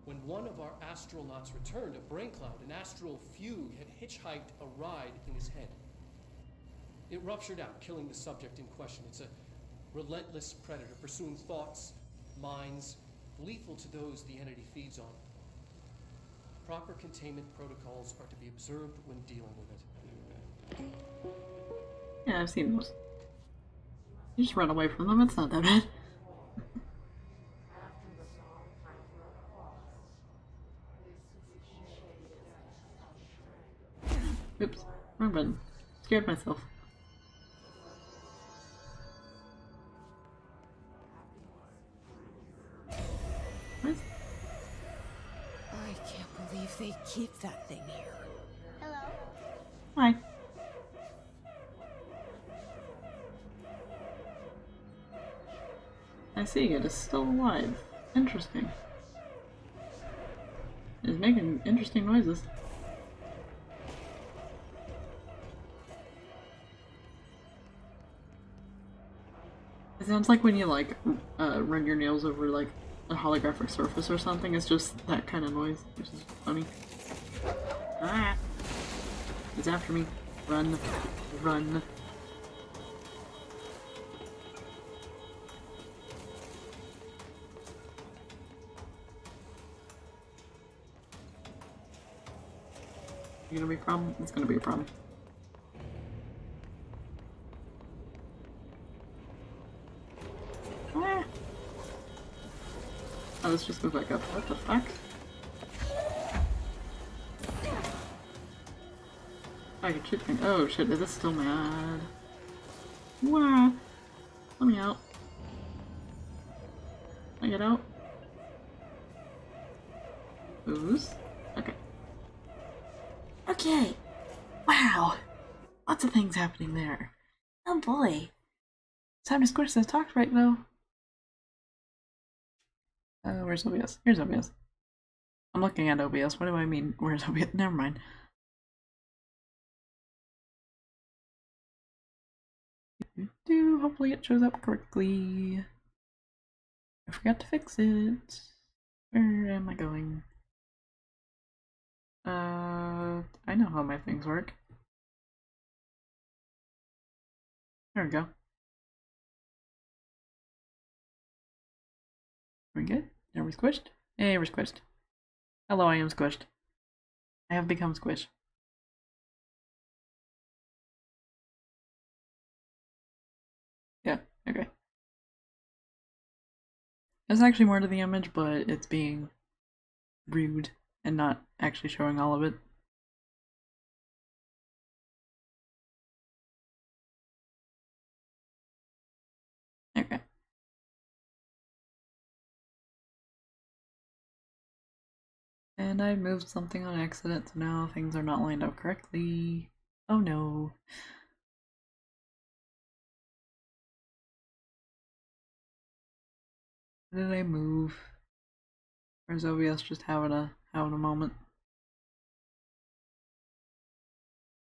S10: when one of our astronauts returned, a brain cloud, an astral fugue, had hitchhiked a ride in his head. It ruptured out, killing the subject in question. It's a relentless predator, pursuing thoughts, minds, lethal to those the entity feeds on. Proper containment protocols are to be observed when dealing with it.
S1: Yeah, I've seen those. You just run away from them, it's not that bad. Oops, wrong button. Scared myself. What?
S2: I can't believe they keep that thing here.
S7: Hello?
S1: Hi. I see, it is still alive. Interesting. It's making interesting noises. It sounds like when you like run your nails over like a holographic surface or something. It's just that kind of noise, which is funny. Ah! It's after me. Run. Run. Gonna be a problem? It's gonna be a problem. Ah. Oh, let's just go back up. What the fuck? I can shoot things. Oh shit, is this still mad? Wah! Let me out. Can I get out? Ooze? Okay. Okay! Wow! Lots of things happening there. Oh boy! Time to squish this talk right though. Where's OBS? Here's OBS. I'm looking at OBS. What do I mean? Where's OBS? Never mind. Hopefully it shows up correctly. I forgot to fix it. Where am I going? I know how my things work. There we go. Are we good? Are we squished? Hey, we're squished. Hello, I am squished. I have become squished. Yeah, okay. There's actually more to the image, but it's being rude and not actually showing all of it. Okay. And I moved something on accident, so now things are not lined up correctly. Oh no. Where did I move? Or is OBS just having a moment?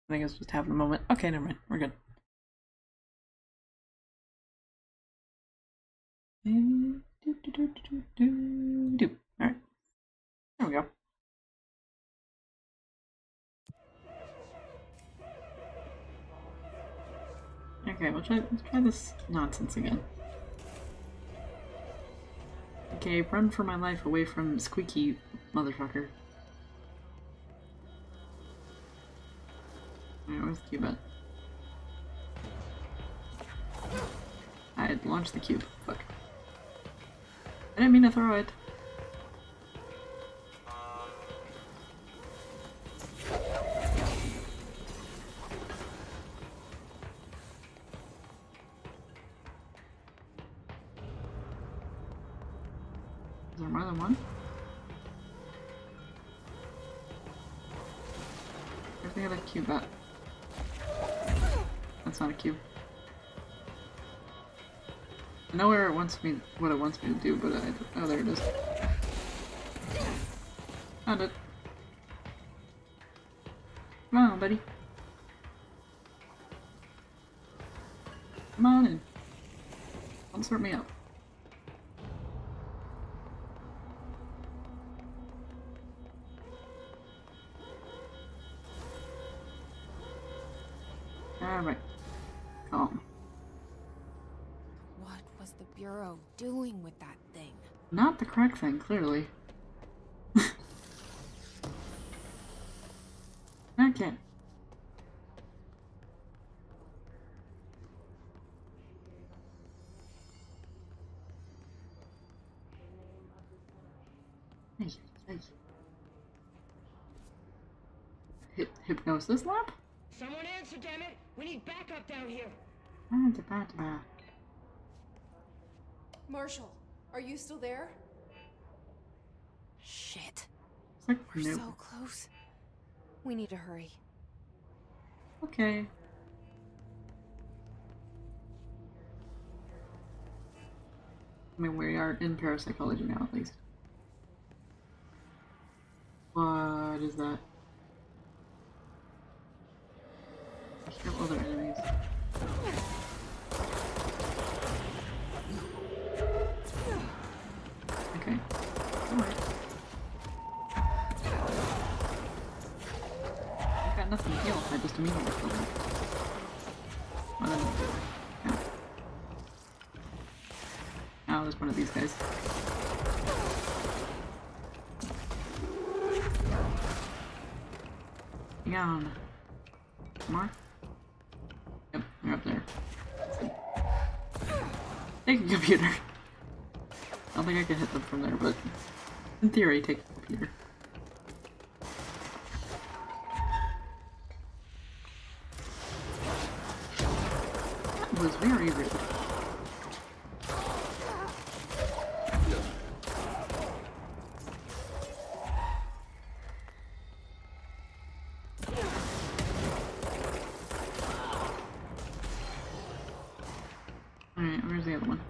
S1: I think it's just having a moment. Okay, never mind. We're good. Alright. There we go. Okay, let's try this nonsense again. Okay, run for my life away from squeaky motherfucker. Alright, where's the cube at? I had launched the cube. Fuck. I didn't mean to throw it. Is there more than one? Where's the other cube at? That's not a cube. I know where it wants me, what it wants me to do, but oh, there it is. Found it. Come on, buddy. Come on in. Don't sort me out. Alright. Calm.
S2: What was the Bureau doing with that thing?
S1: Not the correct thing, clearly. Okay. Hypnosis lab?
S11: Someone answer, damn it! We need backup down here.
S6: Marshall, are you still there?
S2: Shit.
S1: Like,
S2: We're
S1: nope.
S2: so close. We need to hurry.
S1: Okay. I mean, we are in parapsychology now, at least. What is that? I hear other enemies. Okay. Alright. I've got nothing to heal if I just immediately kill them. Well, then, yeah. Oh, there's one of these guys. You Begone. More? Yep, they're up there. Take a computer. I don't think I can hit them from there, but in theory, take a computer. That was very rude. Alright, where's the other one?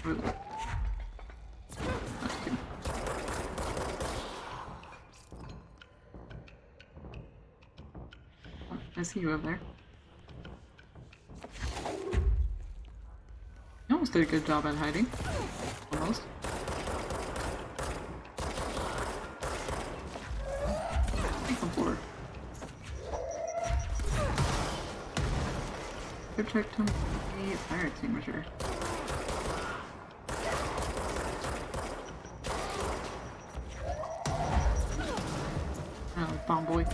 S1: Over there. That's two. Oh, I see you over there. You almost did a good job at hiding. Almost. Take them forward. Good check to the fire extinguisher. Oh, bomb boy.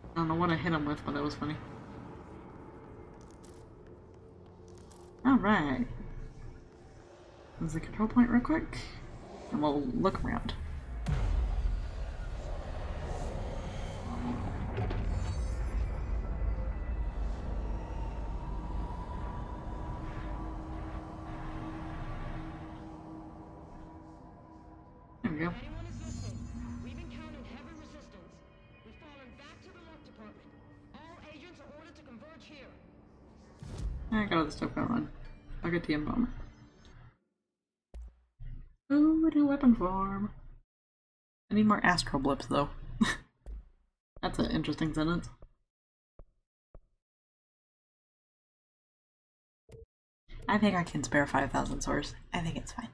S1: I don't know what I hit him with, but that was funny. Alright. There's the control point real quick, and we'll look around. There we go.
S11: Anyone is listening? We've encountered heavy resistance. We've fallen back to the lock department. All agents are ordered to converge here.
S1: I got all the stuff going on. I'll get the MEMOMA. Ooh, new weapon form. I need more astral blips though. That's an interesting sentence. I think I can spare 5,000 swords. I think it's fine.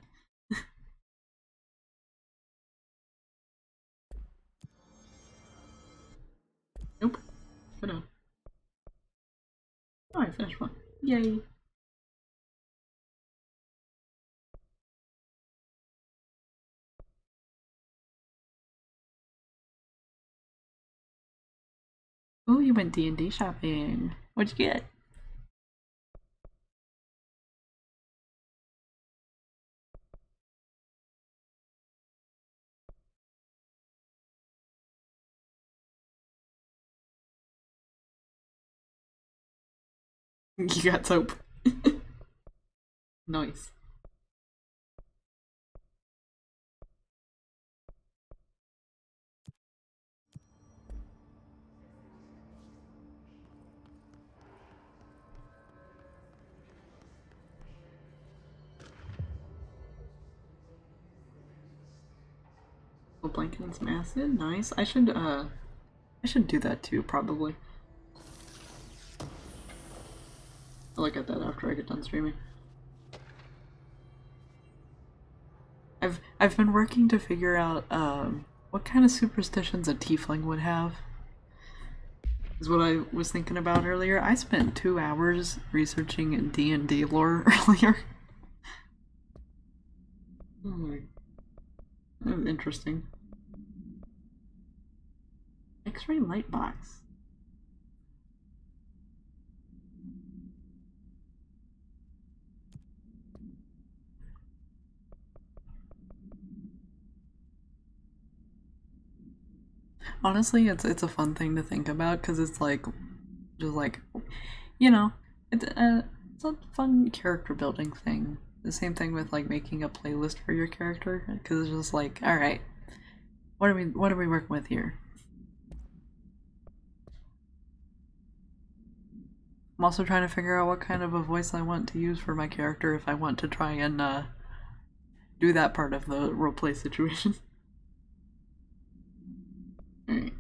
S1: Nope. Put on. Oh, I finished one. Yay. Oh, you went D&D shopping. What'd you get? You got soap. Nice. Blanket and some acid. Nice. I should do that too, probably. I'll look at that after I get done streaming. I've been working to figure out what kind of superstitions a tiefling would have. Is what I was thinking about earlier. I spent 2 hours researching D&D lore earlier. That was interesting. X-ray light box. Honestly, it's a fun thing to think about because it's like, just like, you know, it's a fun character building thing. The same thing with like making a playlist for your character because it's just like, all right, what are we working with here? I'm also trying to figure out what kind of a voice I want to use for my character if I want to try and do that part of the roleplay situation. Alright.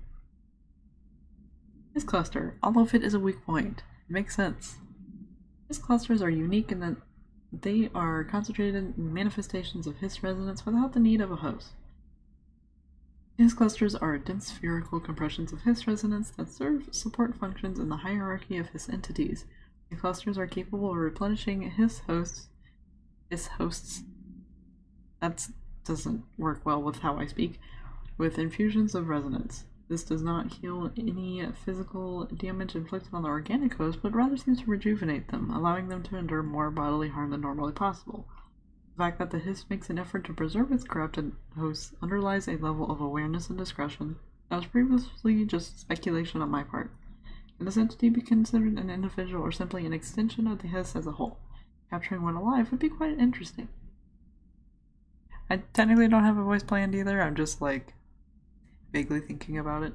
S1: This cluster, all of it is a weak point. It makes sense. His clusters are unique in that they are concentrated manifestations of His resonance without the need of a host. His clusters are dense spherical compressions of His resonance that serve support functions in the hierarchy of His entities, The clusters are capable of replenishing his hosts. That doesn't work well with how I speak. With infusions of resonance. This does not heal any physical damage inflicted on the organic host, but rather seems to rejuvenate them, allowing them to endure more bodily harm than normally possible. The fact that the hiss makes an effort to preserve its corrupted hosts underlies a level of awareness and discretion that was previously just speculation on my part. Can this entity be considered an individual or simply an extension of the hiss as a whole? Capturing one alive would be quite interesting. I technically don't have a voice planned either, I'm just like vaguely thinking about it.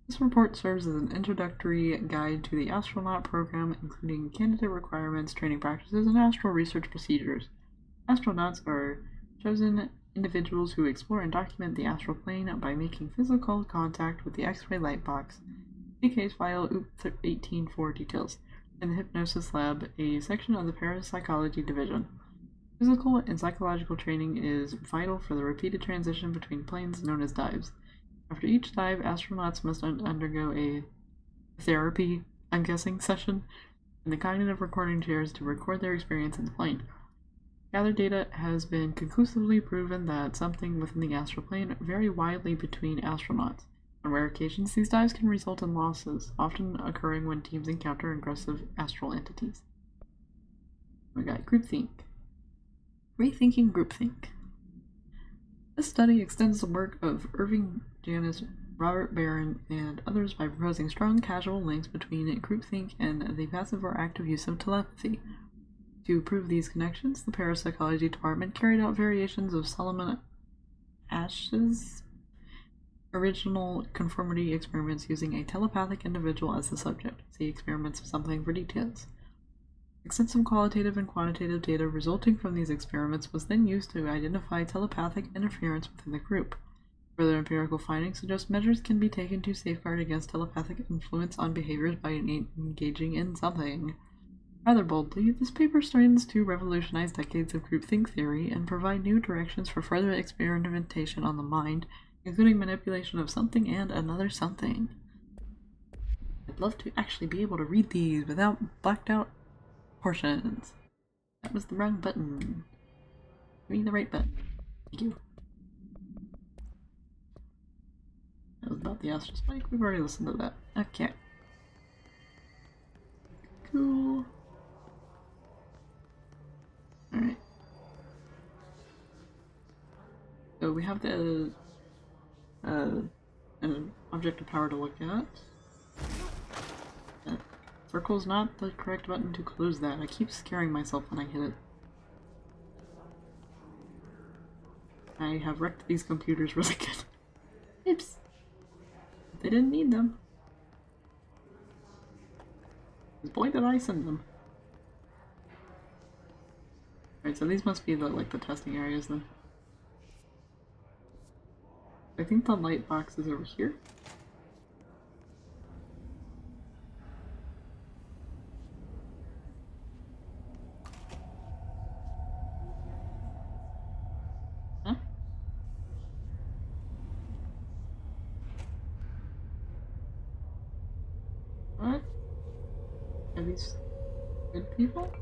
S1: This report serves as an introductory guide to the astronaut program, including candidate requirements, training practices, and astral research procedures. Astronauts are chosen individuals who explore and document the astral plane by making physical contact with the X-ray light box. See case file OOP18 for details. In the Hypnosis Lab, a section of the Parapsychology Division. Physical and psychological training is vital for the repeated transition between planes known as dives. After each dive, astronauts must undergo a therapy, I'm guessing, session in the cognitive recording chairs to record their experience in the plane. Gathered data has been conclusively proven that something within the astral plane vary widely between astronauts. On rare occasions, these dives can result in losses, often occurring when teams encounter aggressive astral entities. We got groupthink. Rethinking groupthink. This study extends the work of Irving Janis, Robert Barron, and others by proposing strong causal links between groupthink and the passive or active use of telepathy. To prove these connections, the Parapsychology Department carried out variations of Solomon Asch's original conformity experiments using a telepathic individual as the subject. See experiments of something for details. Extensive qualitative and quantitative data resulting from these experiments was then used to identify telepathic interference within the group. Further empirical findings suggest measures can be taken to safeguard against telepathic influence on behaviors by engaging in something. Rather boldly, this paper threatens to revolutionize decades of groupthink theory and provide new directions for further experimentation on the mind, including manipulation of something and another something. I'd love to actually be able to read these without blacked out portions. That was the wrong button. Give me the right button. Thank you. That was about the astral spike. We've already listened to that. Okay. Cool. Alright. So we have the an object of power to look at. Circle's not the correct button to close that. I keep scaring myself when I hit it. I have wrecked these computers really good. Oops. They didn't need them. Boy, did I send them. Alright, so these must be the testing areas then. I think the light box is over here. Huh? What? Are these good people?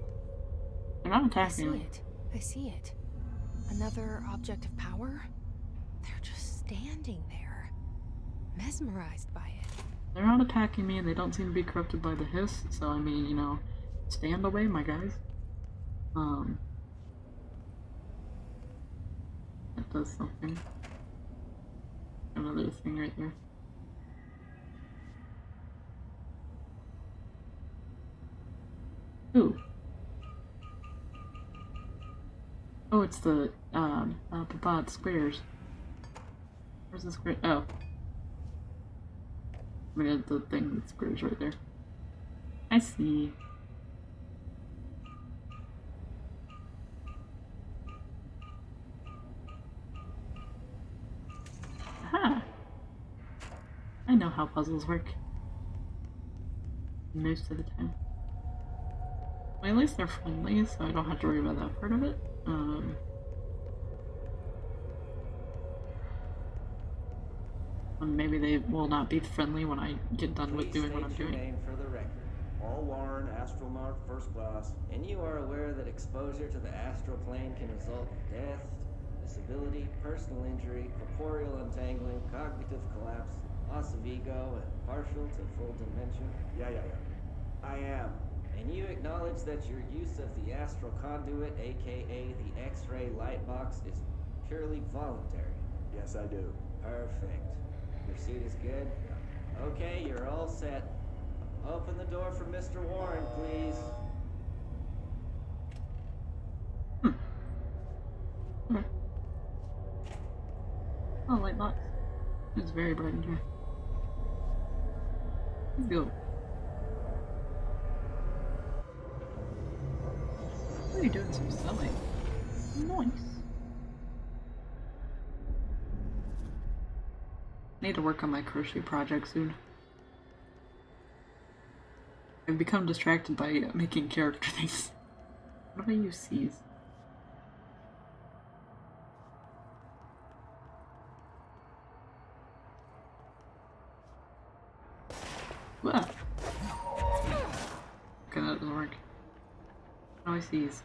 S1: They're not attacking me.
S2: I see it. Another object of power? They're just standing there, mesmerized by it.
S1: They're not attacking me and they don't seem to be corrupted by the hiss, so I mean, you know, stand away, my guys. That does something. Another thing right there. Ooh. Oh, it's the, squares. Where's the square? Oh. I mean, the thing that squares right there. I see. Aha! I know how puzzles work. Most of the time. Well, at least they're friendly, so I don't have to worry about that part of it. Maybe they will not be friendly when I get done with doing what I'm doing.
S12: Name for the record. Paul Warren, astronaut first class, and you are aware that exposure to the astral plane can result in death, disability, personal injury, corporeal untangling, cognitive collapse, loss of ego, and partial to full dementia?
S13: Yeah. I am.
S12: And you acknowledge that your use of the astral conduit, aka the X-ray light box, is purely voluntary?
S13: Yes, I do.
S12: Perfect. Your suit is good? Okay, you're all set. Open the door for Mr. Warren, please.
S1: Okay. Oh, light box. It's very bright in here. Let's go. What are you doing some selling? Nice. I need to work on my crochet project soon. I've become distracted by making character things. What if I use C's? What? Okay, that doesn't work. How do I seize?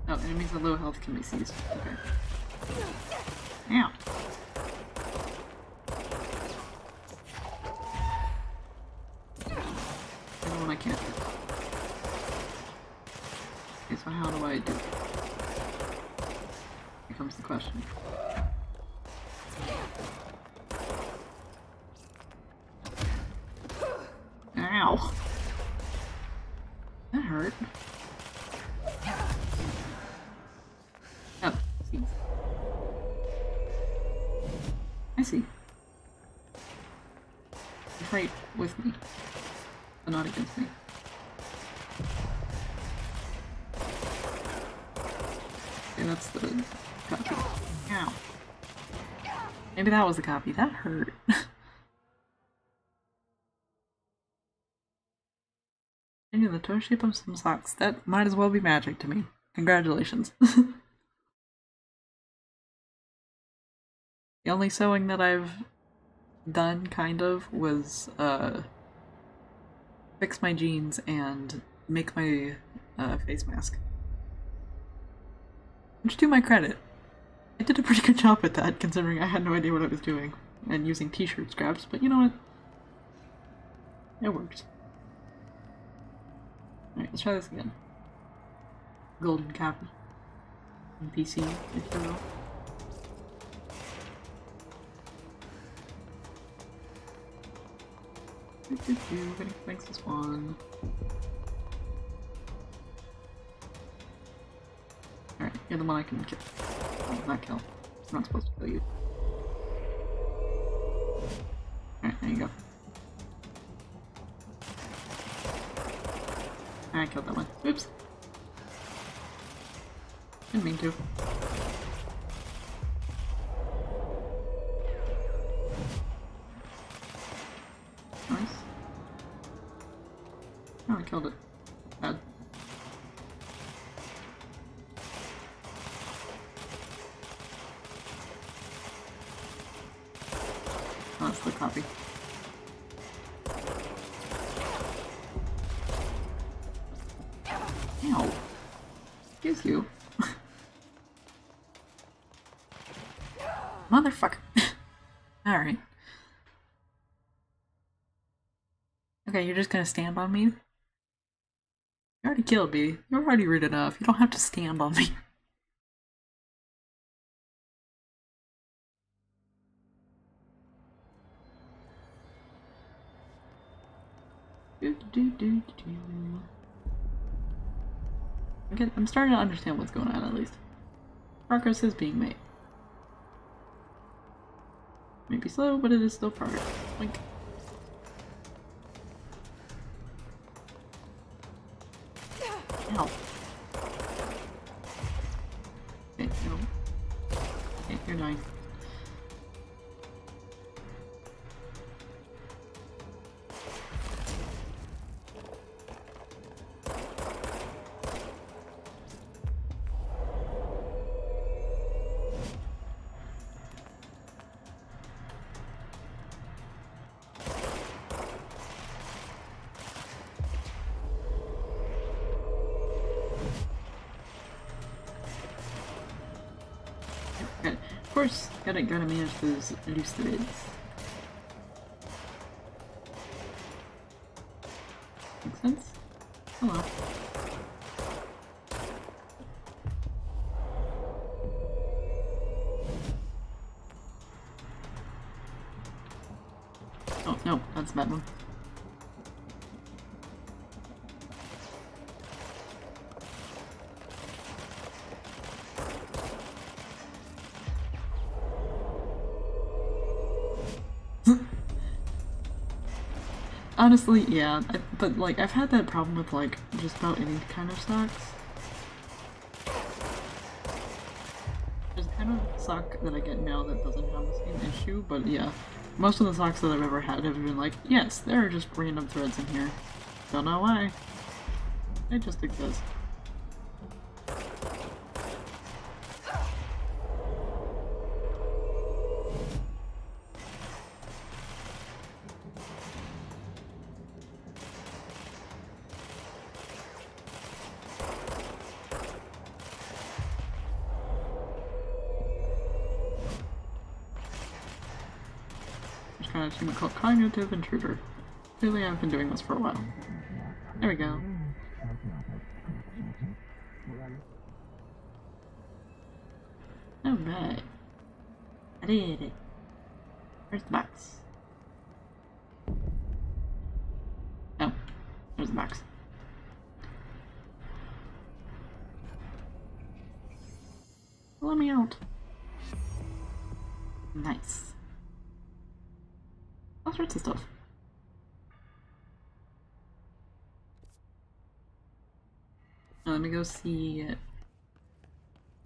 S1: Oh, enemies at low health can be seized. Okay. Ow! The one I can't hit. Okay, so how do I do it? Here comes the question. Ow! That hurt. Oh, see. I see. You fight with me, but not against me. Okay, that's the copy. Ow. Maybe that was the copy. That hurt. Changing the toe shape of some socks. That might as well be magic to me. Congratulations. The only sewing that I've done, kind of, was fix my jeans and make my face mask. Which, to my credit, I did a pretty good job with that, considering I had no idea what I was doing, and using t-shirt scraps, but you know what? It worked. Alright, let's try this again. Golden copy. NPC, if you will. We're gonna fix this one. Alright, you're the one I can kill. Oh, not kill. I'm not supposed to kill you. Alright, there you go. I killed that one. Oops. Didn't mean to. Nice. Oh, I killed it. Bad. Oh, that's the copy. Ow. Excuse you. Motherfucker. Alright. Okay, you're just gonna stand on me? You already killed me. You're already rude enough. You don't have to stand on me. I'm starting to understand what's going on, at least. Progress is being made. Maybe slow, but it is still progress. Like. Ow. Okay, no. Okay, you're dying. Of course, gotta manage those loose threads. Makes sense? Hello. Oh, no, that's a bad one. Honestly, yeah, but like, I've had that problem with like, just about any kind of socks. There's a kind of sock that I get now that doesn't have the same issue, but yeah. Most of the socks that I've ever had have been like, yes, there are just random threads in here. Don't know why. They just exist. Kind of achievement called Cognitive Intruder. Clearly I've been doing this for a while. There we go. Alright. I did it. Where's the box? Oh, there's the box. Let me out. Nice. All sorts of stuff. Now let me go see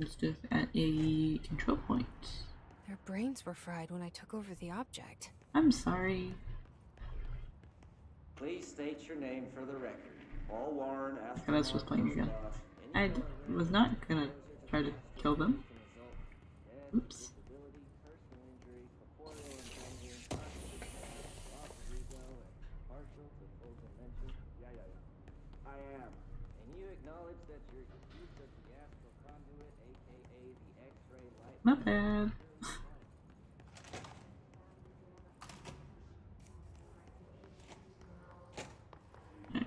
S1: stuff at a control point.
S2: Their brains were fried when I took over the object.
S1: I'm sorry.
S12: Please state your name for the record. All Warren
S1: Okay, that's just playing again. I was not gonna try to kill them. Oops. Not bad. Okay.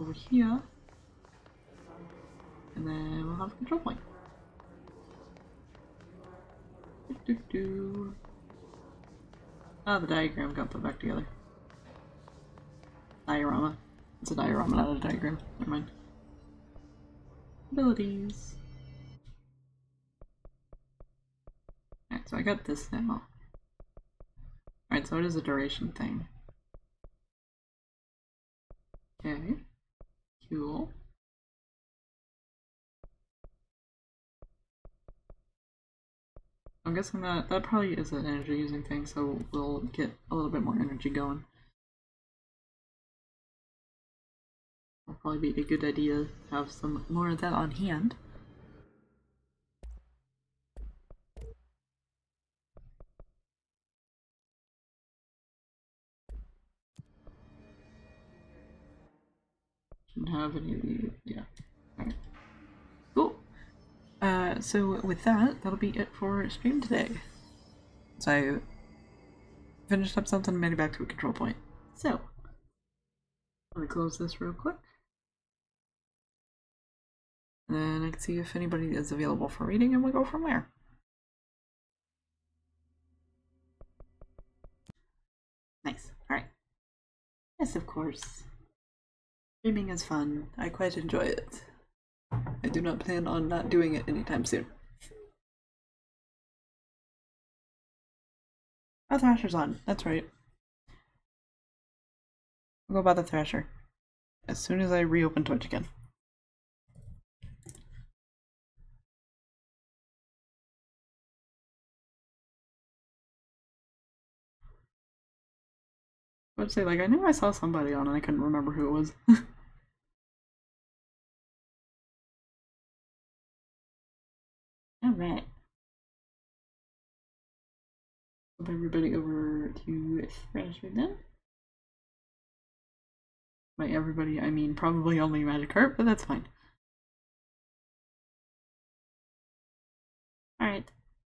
S1: Over here. And then we'll have a control point. Ah, the diagram got put back together. Diorama. It's a diorama, not a diagram. Never mind. Abilities. Alright, so I got this now. Alright, so it is a duration thing. Okay. Cool. I'm guessing that probably is an energy using thing, so we'll get a little bit more energy going. It'll probably be a good idea to have some more of that on hand. Shouldn't have any of the, yeah. Alright. Cool. So with that, that'll be it for stream today. So I finished up something and made it back to a control point. So, let me close this real quick. And then I can see if anybody is available for reading and we'll go from there. Nice. Alright. Yes, of course. Streaming is fun. I quite enjoy it. I do not plan on not doing it anytime soon. Oh, Thrasher's on. That's right. I'll go buy the Thrasher as soon as I reopen Twitch again. I would say, like, I knew I saw somebody on and I couldn't remember who it was. Alright. Hope everybody over to Thrasher then. By everybody, I mean probably only Magikarp, but that's fine. Alright.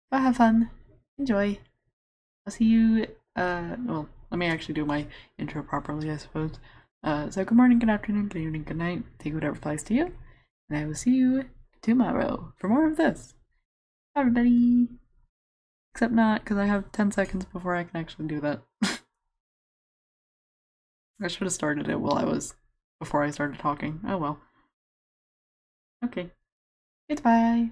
S1: Well, have fun. Enjoy. I'll see you, well, let me actually do my intro properly, I suppose. So good morning, good afternoon, good evening, good night. Take whatever applies to you. And I will see you tomorrow for more of this. Bye, everybody. Except not, because I have 10 seconds before I can actually do that. I should have started it before I started talking. Oh well. Okay. Goodbye.